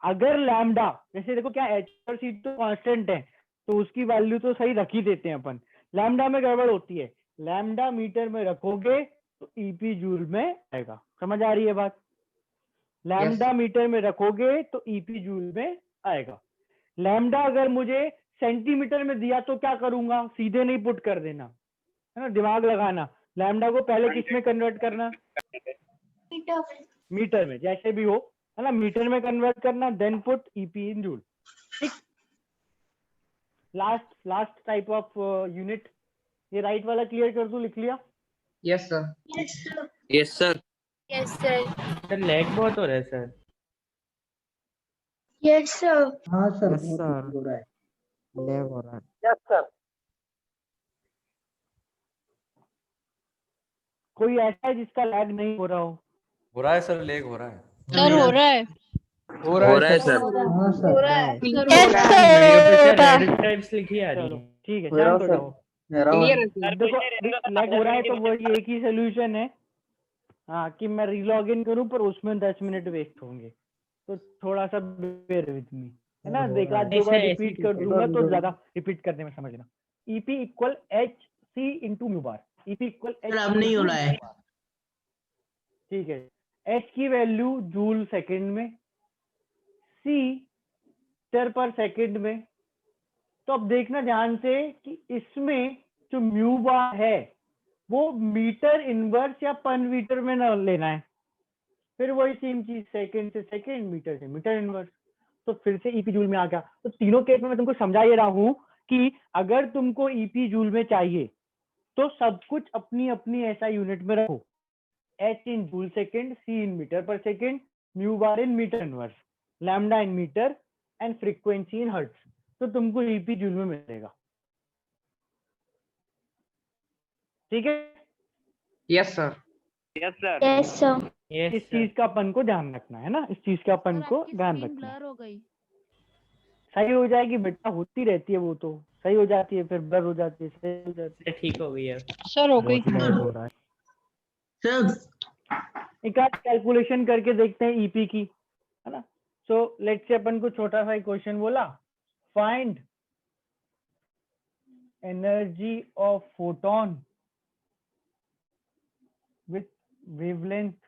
अगर लैम्डा, जैसे देखो क्या एच और सी तो कांस्टेंट है, तो उसकी वैल्यू तो सही रख ही देते हैं अपन। लैम्डा में गड़बड़ होती है, लैम्डा मीटर में रखोगे तो ईपी जूल में आएगा। समझ आ रही है बात? लैम्डा मीटर में रखोगे तो ईपी जूल में आएगा। लैम्डा अगर मुझे सेंटीमीटर में दिया तो क्या करूंगा? सीधे नहीं पुट कर देना, है ना, दिमाग लगाना। लैम्डा को पहले किस में कन्वर्ट करना? मीटर में, जैसे भी हो, है ना, मीटर में कन्वर्ट करना, then put EP in joule. ठीक, लास्ट टाइप ऑफ यूनिट, ये राइट वाला क्लियर कर दूं? लिख लिया? Yes sir. Yes sir. Yes sir. Sir lag बहुत हो रहा है सर। Yes sir. हाँ सर, यस सर, हो रहा है। लैग हो रहा है। Yes sir. कोई ऐसा है जिसका लैग नहीं हो रहा हो रहा है सर, लेग हो रहा है। सर हो रहा है। हो रहा है सर। हाँ सर। हो रहा है। वीडियो पे सर रेड स्ट्राइप्स लिखी आ रही चलो है। ठीक है, हो रहा शांत हो सर। जाओ। मेरा हो रहा है। देखो लैग हो रहा है तो वो एक ही सोल्यूशन है, हाँ, कि मैं रीलॉग इन करूं पर उसमें 10 मिनट वेस्ट होंगे, तो थोड़ा सा बेयर विद मी, है ना। देखा दो बार रिपीट कर दूंगा तो ज्यादा रिपीट करने में समझना। EP equal h c into mu bar. EP equal h, अब नहीं हो रहा है। ठीक है। एच की वैल्यू जूल सेकंड में, सी मीटर पर सेकंड में। तो अब देखना ध्यान से कि इसमें जो म्यू बार है वो मीटर इनवर्स या पर मीटर में ना लेना है, फिर वही सेम चीज, सेकंड से सेकंड, मीटर से मीटर इनवर्स। तो फिर से ईपी जूल में आ गया। तो तीनों केस में मैं तुमको समझा ये रहा हूं कि अगर तुमको ईपी जूल में चाहिए तो सब कुछ अपनी अपनी ऐसा यूनिट में रखो, h in joule second, c in metre per second, mu bar in metre inverse, lambda in metre and frequency in hertz, तो तुमको ईपी जूल में मिलेगा। ठीक है? Yes sir. Yes sir. Yes sir. इस चीज का अपन को ध्यान रखना है ना, इस चीज का अपन को ध्यान रखना है। ब्लर हो गई। सही हो जाएगी बेटा, होती रहती है वो, तो सही हो जाती है फिर ब्लर हो जाती है, सही हो जाती है। ठीक हो गई है सर हो गई। बहुत lag हो रहा है। सर एक आध कैलकुलेशन करके देखते हैं ईपी की, है ना। सो लेट्स से अपन को छोटा सा क्वेश्चन बोला, find energy of photon with wavelength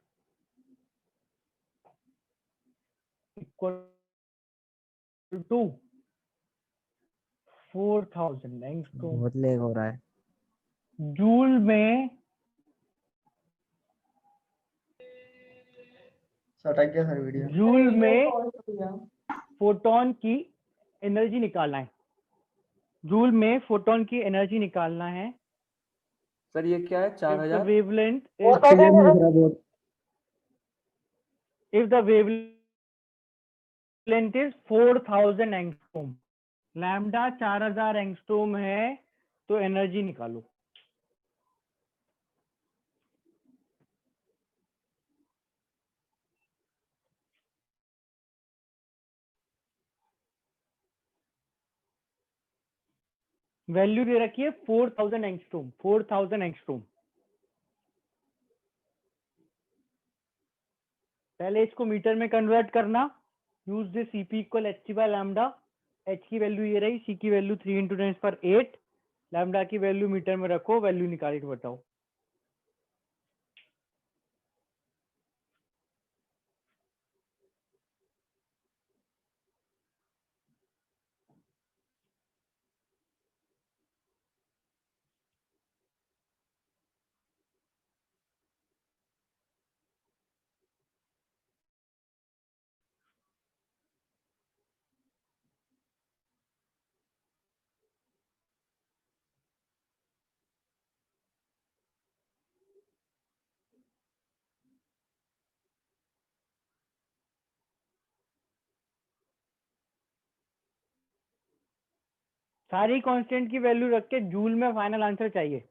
equal to 4000 angstrom. बहुत लेग हो रहा है। जूल में सटक गया सर वीडियो। जूल में फोटोन की एनर्जी निकालना है, जूल में फोटोन की एनर्जी निकालना है। सर ये क्या है? 4000। Wavelength if the wavelength is 4000 angstrom, lambda 4000 angstrom है, तो एनर्जी निकालो। वैल्यू दे रखी है 4000 एंगस्ट्रॉम, 4000 एंगस्ट्रॉम। पहले इसको मीटर में कन्वर्ट करना, use this Cp equal hc by lambda. h की वैल्यू ये रही, c की वैल्यू 3 × 10⁸, लैम्डा की वैल्यू मीटर में रखो, वैल्यू निकाल के बताओ। सारी कांस्टेंट की वैल्यू रख के जूल में फाइनल आंसर चाहिए।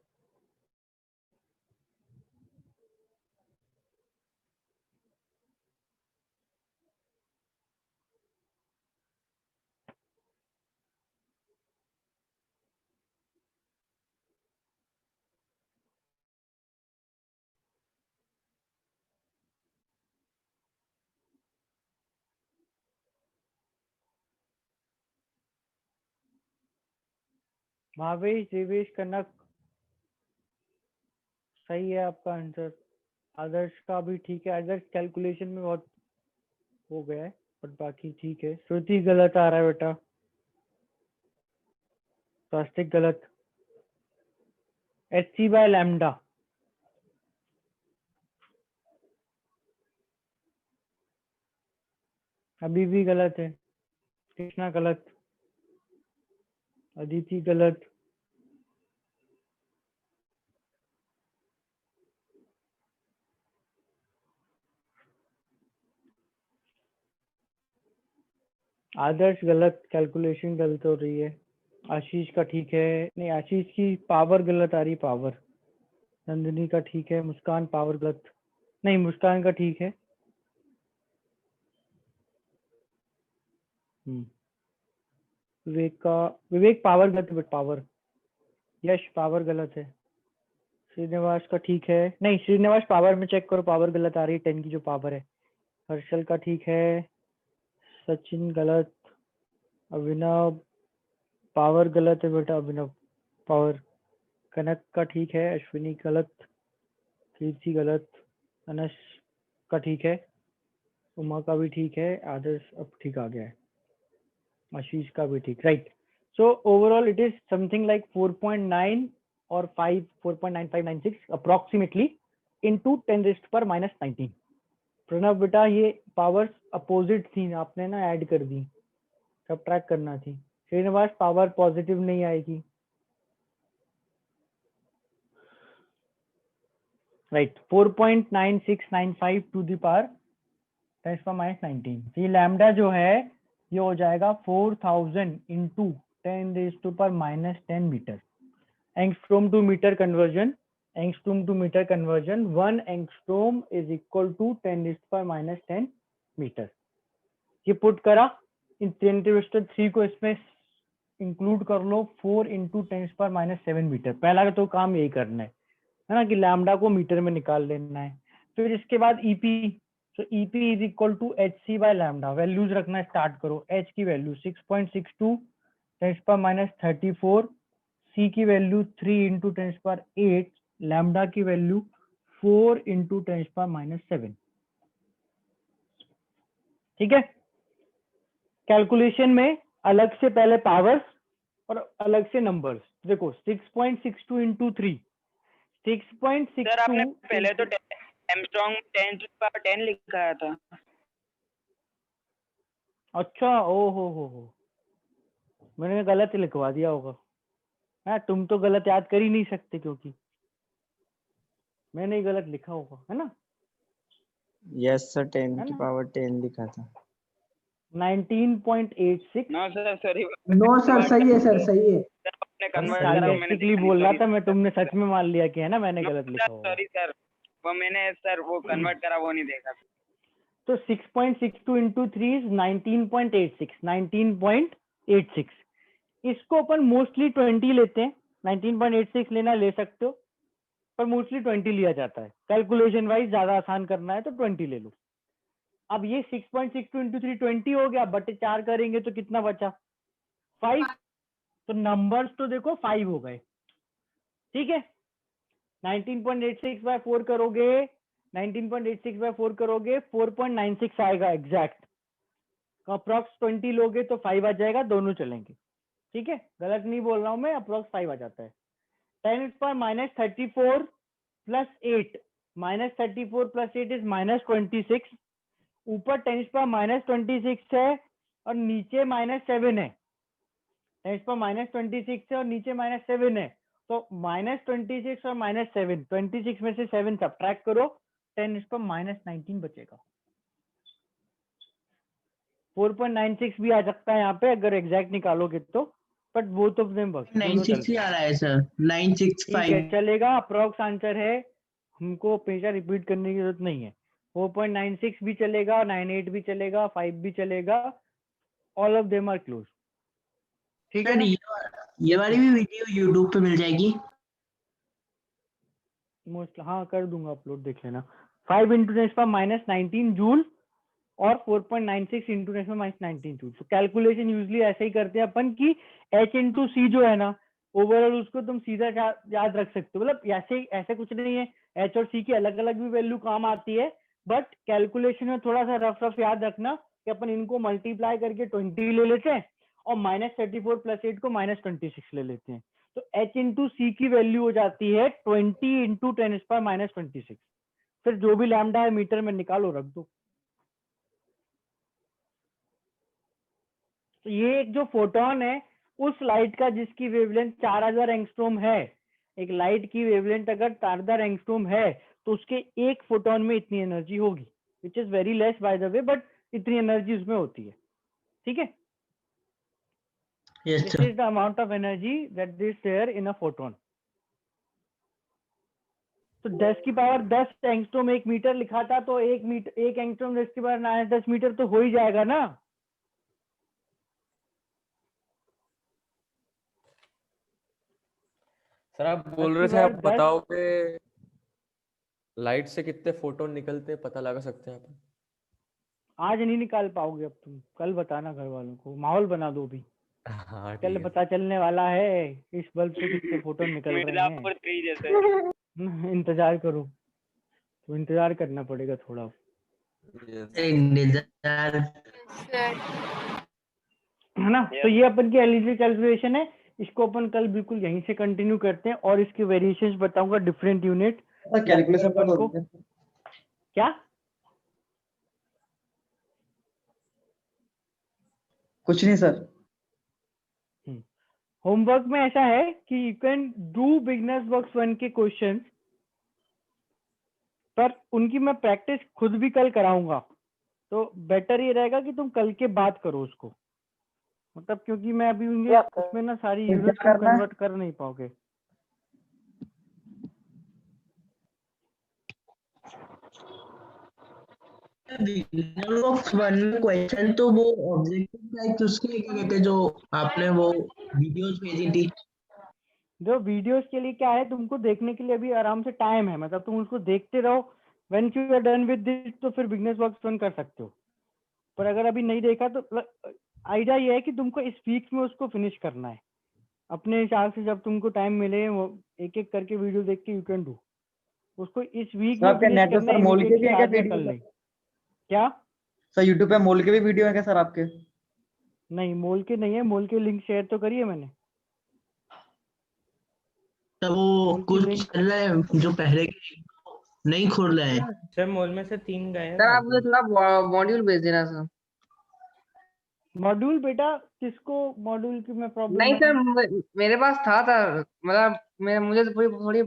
भावेश, देवेश, कनक, सही है आपका आंसर। आदर्श का भी ठीक है, आदर्श कैलकुलेशन में बहुत हो गया है, बट बाकी ठीक है। श्रुति गलत आ रहा है बेटा, स्वास्तिक गलत। hc बाय लैम्डा, अभी भी गलत है। कृष्णा गलत, अदिति गलत, आदर्श गलत, कैलकुलेशन गलत हो रही है। आशीष का ठीक है, नहीं आशीष की पावर गलत आ रही, पावर। नंदिनी का ठीक है, मुस्कान पावर गलत, नहीं मुस्कान का ठीक है। विवेक पावर गलत है, बट पावर। यश पावर गलत है। श्रीनिवास का ठीक है, नहीं श्रीनिवास पावर में चेक करो, पावर गलत आ रही है, 10 की जो पावर है। हर्षल का ठीक है, सचिन गलत, अभिनव पावर गलत है बेटा, अभिनव पावर। कनक का ठीक है, अश्विनी गलत, कीर्ति गलत, अनस का ठीक है, उमा का भी ठीक है, आदर्श अब ठीक आ गया है, आशीष का भी ठीक, right. So overall it is something like 4.9 or 4.9596 approximately into 10⁻⁻19 Pranav बेटा ये पावर्स अपोजिट थी ना, आपने ना ऐड कर दी, सब ट्रैक करना थी। श्रीनिवास पावर पॉजिटिव नहीं आएगी, राइट। 4.9695 to the power 10⁻19। ये लैम्डा जो है ये हो जाएगा 4000 into 10⁻⁻10 metre. Angstrom to metre conversion, angstrom to metre conversion, 1 angstrom is equal to 10⁻10 metre. ये पुट करा, इन 10⁻3 को इसमें इंक्लूड कर लो, 4 इंटू 10⁻7 मीटर। पहला तो काम यही करना है ना, कि लैम्डा को मीटर में निकाल लेना है। फिर इसके बाद ईपी, तो EP is equal to H C by lambda. Values रखना स्टार्ट करो। एच की वैल्यू 6.62 10⁻34, सी की वैल्यू 3 इंटू 10⁻8, लैम्डा की वैल्यू 4 इंटू 10⁻7। ठीक है। कैलकुलेशन में अलग से पहले पावर्स और अलग से नंबर्स। देखो 6.62 इंटू 3, 6.62। सर आपने पहले तो एंगस्ट्रॉम 10⁻10 लिखा था। अच्छा, ओ हो, मैंने गलत लिखवा दिया होगा। हाँ, तुम तो गलत याद कर ही नहीं सकते क्योंकि मैंने ही गलत लिखा होगा, है ना। यस सर, 10⁻10 लिखा था। 19.86। No sir, sorry. No sir, सही है सर, सही है। आपने कन्वर्ट करा, मैंने सार्केस्टिकली बोल रहा था मैं, तुमने सच में मान लिया कि है ना मैंने गलत लिखा होगा। सॉरी सर, वो मैंने सर वो कन्वर्ट करा, वो नहीं देखा। तो 6.62 इंटू 3 इज 19.86, 19.86। इसको अपन मोस्टली 20 लेते हैं। 19.86 लेना ले सकते हो, पर मोस्टली 20 लिया जाता है। कैलकुलेशन वाइज ज्यादा आसान करना है तो 20 ले लो। अब ये 6.62 इंटू 3 20 हो गया, बटे 4 करेंगे तो कितना बचा? 5। तो नंबर्स तो देखो 5 हो गए। ठीक है। 19.86 बाय 4 करोगे, 19.86 बाय 4 करोगे 4.96 आएगा एग्जैक्ट। अप्रोक्स 20 लोगे तो 5 आ जाएगा, दोनों चलेंगे। ठीक है, गलत नहीं बोल रहा हूं मैं, अप्रोक्स 5 आ जाता है। 10⁻34 प्लस 8, -34 प्लस 8 इज -26। ऊपर 10⁻26 है और नीचे -7 है। 10⁻26 है और नीचे -7 है, तो -26 और -7, 26 में से 7 सब्ट्रैक्ट करो, 10⁻19 बचेगा। 4.96 भी आ सकता है यहाँ पे अगर एग्जैक्ट निकालोगे तो, but both of them work. 96 ही आ रहा है सर, 965। चलेगा, अप्रोक्स आंसर है, हमको हमेशा रिपीट करने की जरूरत नहीं है। 4.96 भी चलेगा, 98 भी चलेगा, 5 भी चलेगा, all of them are close. ठीक है। ये वाली भी वीडियो यूट्यूब पे मिल जाएगी मोस्ट, हाँ कर दूंगा अपलोड, देख लेना। 5 इंटू 10⁻19 जूल और 4.96 इंटू 10⁻19 जूल। तो कैलकुलेशन यूजली ऐसे ही करते हैं अपन की H इंटू सी जो है ना, ओवरऑल उसको तुम सीधा याद रख सकते हो। मतलब ऐसे कुछ नहीं है, H और C की अलग अलग भी वैल्यू काम आती है, बट कैलकुलेशन में थोड़ा सा रफ याद रखना कि अपन इनको मल्टीप्लाई करके 20 ले लेते हैं और -34 प्लस 8 को -26 ले लेते हैं। तो H इंटू सी की वैल्यू हो जाती है 20 इंटू 10⁻26। फिर जो भी लैम्डा है मीटर में निकालो, रख दो। तो ये एक जो फोटोन है उस लाइट का जिसकी वेवलेंथ 4000 एंगस्ट्रोम है, एक लाइट की वेवलेंथ अगर 4000 एंगस्ट्रोम है तो उसके एक फोटोन में इतनी एनर्जी होगी, which is very less by the way, but इतनी एनर्जी उसमें होती है। ठीक है। Yes, this sir. Is the amount of energy that is there in a photon. तो 10 की पावर 10 एंगस्ट्रोम 1 मीटर लिखा था, तो 1 एंगस्ट्रोम 10 की पावर 10 मीटर तो हो ही जाएगा ना। सर आप बोल रहे थे, आप बताओगे लाइट से कितने फोटोन निकलते हैं, पता लगा सकते हैं अपन? आज नहीं निकाल पाओगे, अब तुम कल बताना घर वालों को, माहौल बना दो भी। हाँ कल पता चलने वाला है इस बल्ब से कितने फोटोन निकल रहे मिर्जापुर 3 जैसे। हैं। इंतजार करो, तो इंतजार करना पड़ेगा थोड़ा। है ना। तो ये अपन की एलईडी कैलकुलेशन है, इसको अपन कल बिल्कुल यहीं से कंटिन्यू करते हैं और इसके वेरिएशंस बताऊंगा डिफरेंट यूनिट। कैलकुलेशन को क्या कुछ नहीं सर। होमवर्क में ऐसा है कि you can do beginners box 1 के क्वेश्चन, पर उनकी मैं प्रैक्टिस खुद भी कल कराऊंगा, तो बेटर ये रहेगा कि तुम कल के बाद करो उसको, मतलब क्योंकि मैं अभी उसमें ना सारी यूनिट कन्वर्ट कर नहीं पाओगे। क्वेश्चन तो वो ऑब्जेक्टिव टाइप उसके क्या कहते हैं, जो आपने वो वीडियोस भेजी थी। जो वीडियोस के लिए क्या है, तुमको देखने के लिए अभी आराम से टाइम है, मतलब तुम उसको देखते रहो, when you are done with this तो फिर बिगनर्स बॉक्स 1 कर सकते हो। पर अगर अभी नहीं देखा तो आइडिया ये है कि तुमको इस वीक में उसको फिनिश करना है अपने हिसाब से, जब तुमको टाइम मिले वो एक एक करके वीडियो देख के यू कैन डू उसको इस वीक में फिनिश करना है। मोल के भी है क्या कर ले क्या सर? यूट्यूब पे मोल के भी वीडियो है क्या सर आपके? नहीं, मोल के नहीं है, मोल के लिंक शेयर तो करिए मैंने। तो वो कुछ चल रहा है जो पहले के नहीं खोल रहे हैं सर। मोल में से 3 गए हैं। सर आप मुझे थोड़ा मॉड्यूल भेज देना सर। मॉड्यूल बेटा किसको मॉड्यूल की मैं प्रॉब्लम नहीं सर, मेरे पास था मतलब मुझे तो थोड़ी एक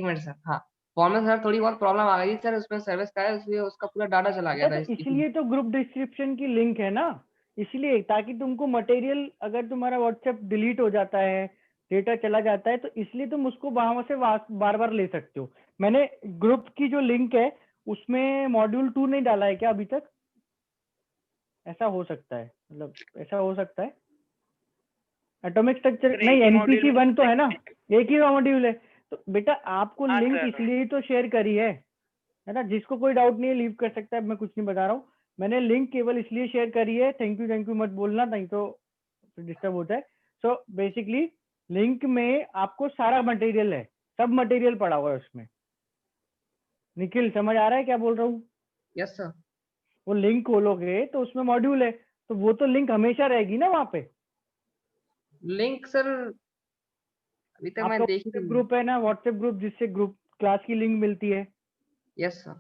मिनट सर। हाँ, फॉर्म में सर थोड़ी बहुत प्रॉब्लम आ गई सर, उसमें सर्विस का है, इसलिए उसका पूरा डाटा चला गया था। इसलिए तो ग्रुप डिस्क्रिप्शन की लिंक है ना, इसलिए ताकि तुमको मटेरियल, अगर तुम्हारा व्हाट्सएप डिलीट हो जाता है, डेटा चला जाता है, तो इसलिए तुम उसको वहां से बार बार ले सकते हो। मैंने ग्रुप की जो लिंक है उसमें मॉड्यूल 2 नहीं डाला है क्या अभी तक? ऐसा हो सकता है, मतलब ऐसा हो सकता है। एटॉमिक स्ट्रक्चर नहीं, एनपीसी 1 तो है ना, एक ही मॉड्यूल है। तो बेटा आपको लिंक इसलिए तो शेयर करी है ना, जिसको कोई डाउट नहीं है लीव कर सकता है, मैं कुछ नहीं बता रहा हूँ। मैंने लिंक केवल इसलिए शेयर करी है, थैंक यू मत बोलना, नहीं तो डिस्टर्ब होता है। सो बेसिकली लिंक में आपको सारा मटेरियल है, सब मटेरियल पड़ा हुआ है उसमें। निखिल समझ आ रहा है क्या बोल रहा हूँ? Yes sir. वो लिंक खोलोगे तो उसमें मॉड्यूल है, तो वो तो लिंक हमेशा रहेगी ना वहां पे। लिंक सर अभी तक मैं देखी व्हाट्सएप ग्रुप है ना, व्हाट्सएप ग्रुप जिससे ग्रुप क्लास की लिंक मिलती है। Yes sir.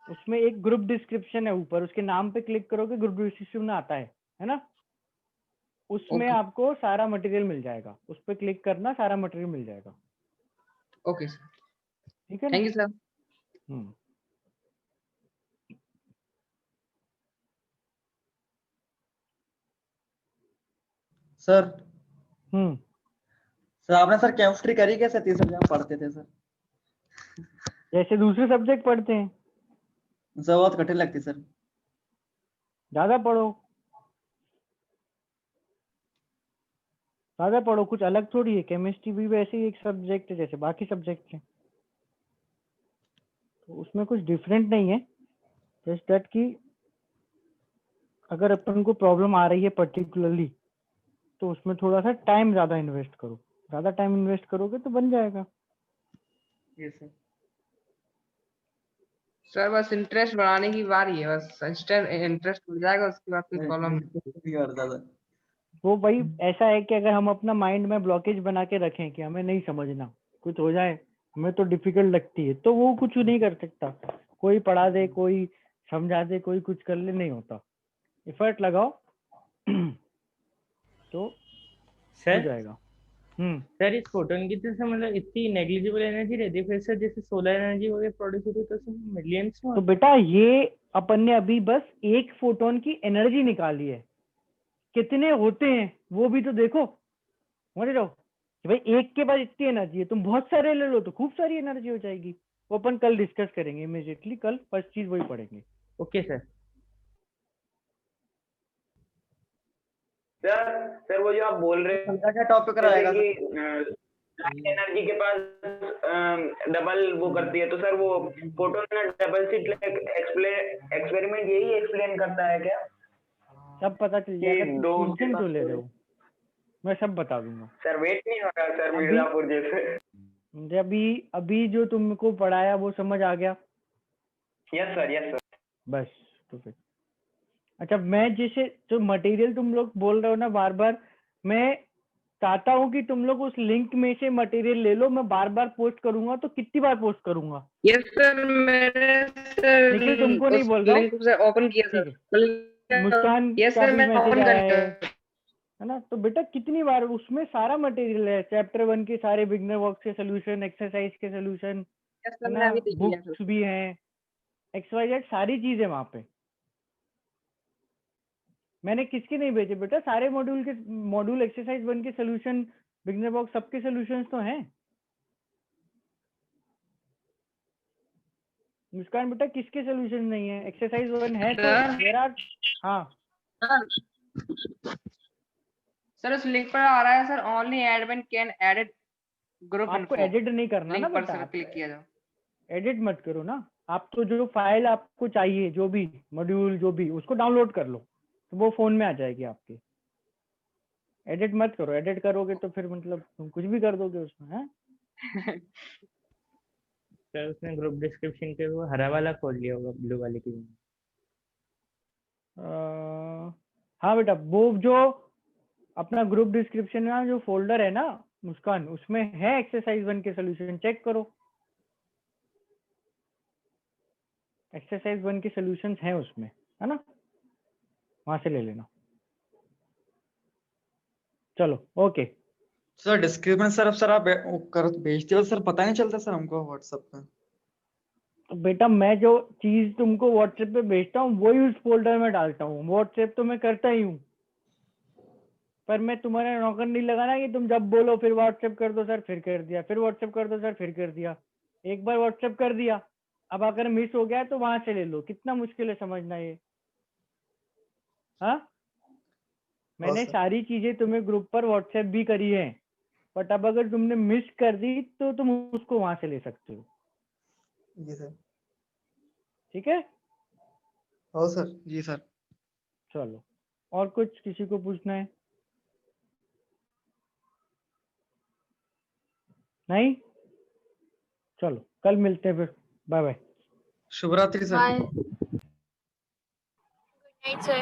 उसमें एक ग्रुप डिस्क्रिप्शन है ऊपर, उसके नाम पे क्लिक करोगे ग्रुप डिस्क्रिप्शन आता है ना, उसमें आपको सारा मटेरियल मिल जाएगा, उस पर क्लिक करना, सारा मटेरियल मिल जाएगा। ओके सर, ठीक है, thank you sir. Sir sir आपने सर केमिस्ट्री करी कैसे? तीसरे जब पढ़ते थे सर, जैसे दूसरे सब्जेक्ट पढ़ते हैं सर बहुत कठिन लगती सर। ज्यादा पढ़ो, कुछ अलग थोड़ी है। केमिस्ट्री भी वैसे ही एक सब्जेक्ट है जैसे बाकी सब्जेक्ट है, तो उसमें कुछ डिफरेंट नहीं है। जस्ट दैट कि अगर अपन को प्रॉब्लम आ रही है पर्टिकुलरली, तो उसमें थोड़ा सा टाइम ज्यादा इन्वेस्ट करो, ज्यादा टाइम इन्वेस्ट करोगे तो बन जाएगा। सर बस इंटरेस्ट बढ़ाने की बारी है, बस इंटरेस्ट बढ़ जाएगा, उसके बाद कोई प्रॉब्लम नहीं। वो भाई ऐसा है कि अगर हम अपना माइंड में ब्लॉकेज बना के रखें कि हमें नहीं समझना, कुछ हो जाए, हमें तो डिफिकल्ट लगती है, तो वो कुछ नहीं कर सकता। कोई पढ़ा दे, कोई समझा दे, कोई कुछ कर ले, नहीं होता। एफर्ट लगाओ तो हो जाएगा। सर इस फोटोन की तो मतलब इतनी नेग्लिजिबल एनर्जी रहती है, फिर सर जैसे सोलर एनर्जी वगैरह प्रोड्यूस होती है तो मिलियंस में। तो बेटा ये अपन ने अभी बस एक फोटोन की एनर्जी निकाली है, कितने होते हैं वो भी तो देखो। समझ रहे हो कि भाई एक के बाद इतनी एनर्जी है, तुम बहुत सारे ले लो तो खूब सारी एनर्जी हो जाएगी। वो अपन कल डिस्कस करेंगे इमीडिएटली, कल फर्स्ट चीज वही पढ़ेंगे। Okay sir. सर वो जो आप बोल रहे हैं क्या टॉपिक रहेगा एनर्जी के पास डबल वो करती है, तो सर वो फोटोन डबल स्लिट एक्सपेरिमेंट यही एक्सप्लेन करता है क्या? सब पता चल जाएगा। टेंशन क्यों ले रहे हो, मैं सब बता दूंगा। सर वेट नहीं हो रहा सर मिर्जापुर जैसे। अभी जो तुमको पढ़ाया वो समझ आ गया? Yes sir. बस तो फिर अच्छा, मैं जैसे जो मटेरियल तुम लोग बोल रहे हो ना बार बार, मैं चाहता हूँ कि तुम लोग उस लिंक में से मटेरियल ले लो। मैं बार बार पोस्ट करूंगा तो कितनी बार पोस्ट करूंगा? यस सर, मैंने तुमको नहीं बोल रहा लिंक से ओपन किया सर, मुस्कान यस का सर भी मैं मैसेज ओपन आया कर है ना? तो बेटा कितनी बार उसमें सारा मटेरियल है, चैप्टर 1 के सारे बिगनर वर्क्स के सोल्यूशन, एक्सरसाइज के सोल्यूशन, यस सर है मैंने ना? अभी देख लिया सर। बुक्स भी हैं, XYZ सारी चीजें वहां पे। मैंने किसके नहीं भेजे बेटा? सारे मॉड्यूल एक्सरसाइज 1 के सोल्यूशन, बिगनर वर्क्स सबके सोल्यूशंस तो हैं। मुस्कान बेटा किसके सोल्यूशन नहीं है? एक्सरसाइज 1 है तो सर देयर आर। हाँ सर उस लिंक पर आ रहा है sir, only admin can edit group आपको इन्फो। एडिट नहीं करना ना लिंक पर बेटा, सर क्लिक किया जाओ। एडिट मत करो ना। आप तो जो फाइल आपको चाहिए, जो भी मॉड्यूल जो भी, उसको डाउनलोड कर लो तो वो फोन में आ जाएगी आपके। एडिट मत करो, एडिट करोगे तो फिर मतलब तुम कुछ भी कर दोगे उसमें, हैं? सर उसने ग्रुप डिस्क्रिप्शन के वो हरा वाला खोल लिया होगा ब्लू वाले की जगह। हाँ बेटा, वो जो अपना ग्रुप डिस्क्रिप्शन में जो फोल्डर है ना मुस्कान, उसमें है एक्सरसाइज 1 के सोल्यूशन, चेक करो। एक्सरसाइज 1 के सोल्यूशंस हैं उसमें, है ना? वहां से ले लेना। चलो ओके। सर डिस्क्रिप्शन सर आप भेजते हो सर, पता नहीं चलता सर हमको व्हाट्सएप पे। तो बेटा मैं जो चीज तुमको व्हाट्सएप पे भेजता हूँ वही उस फोल्डर में डालता हूँ। व्हाट्सएप तो मैं करता ही हूँ, पर मैं तुम्हारा नौकर नहीं लगाना कि तुम जब बोलो फिर व्हाट्सएप कर दो सर, फिर कर दिया, फिर व्हाट्सएप कर दो सर, फिर कर दिया। एक बार व्हाट्सएप कर दिया, अब अगर मिस हो गया तो वहां से ले लो। कितना मुश्किल है समझना ये? हाँ, मैंने सारी चीजें तुम्हें ग्रुप पर व्हाट्सएप भी करी है, बट अब अगर तुमने मिस कर दी तो तुम उसको वहां से ले सकते हो। जी सर। ठीक है? हो सर। जी सर। चलो, और कुछ किसी को पूछना है? नहीं? चलो कल मिलते हैं फिर। Bye bye. शुभ रात्रि sir. Bye. Good night sir.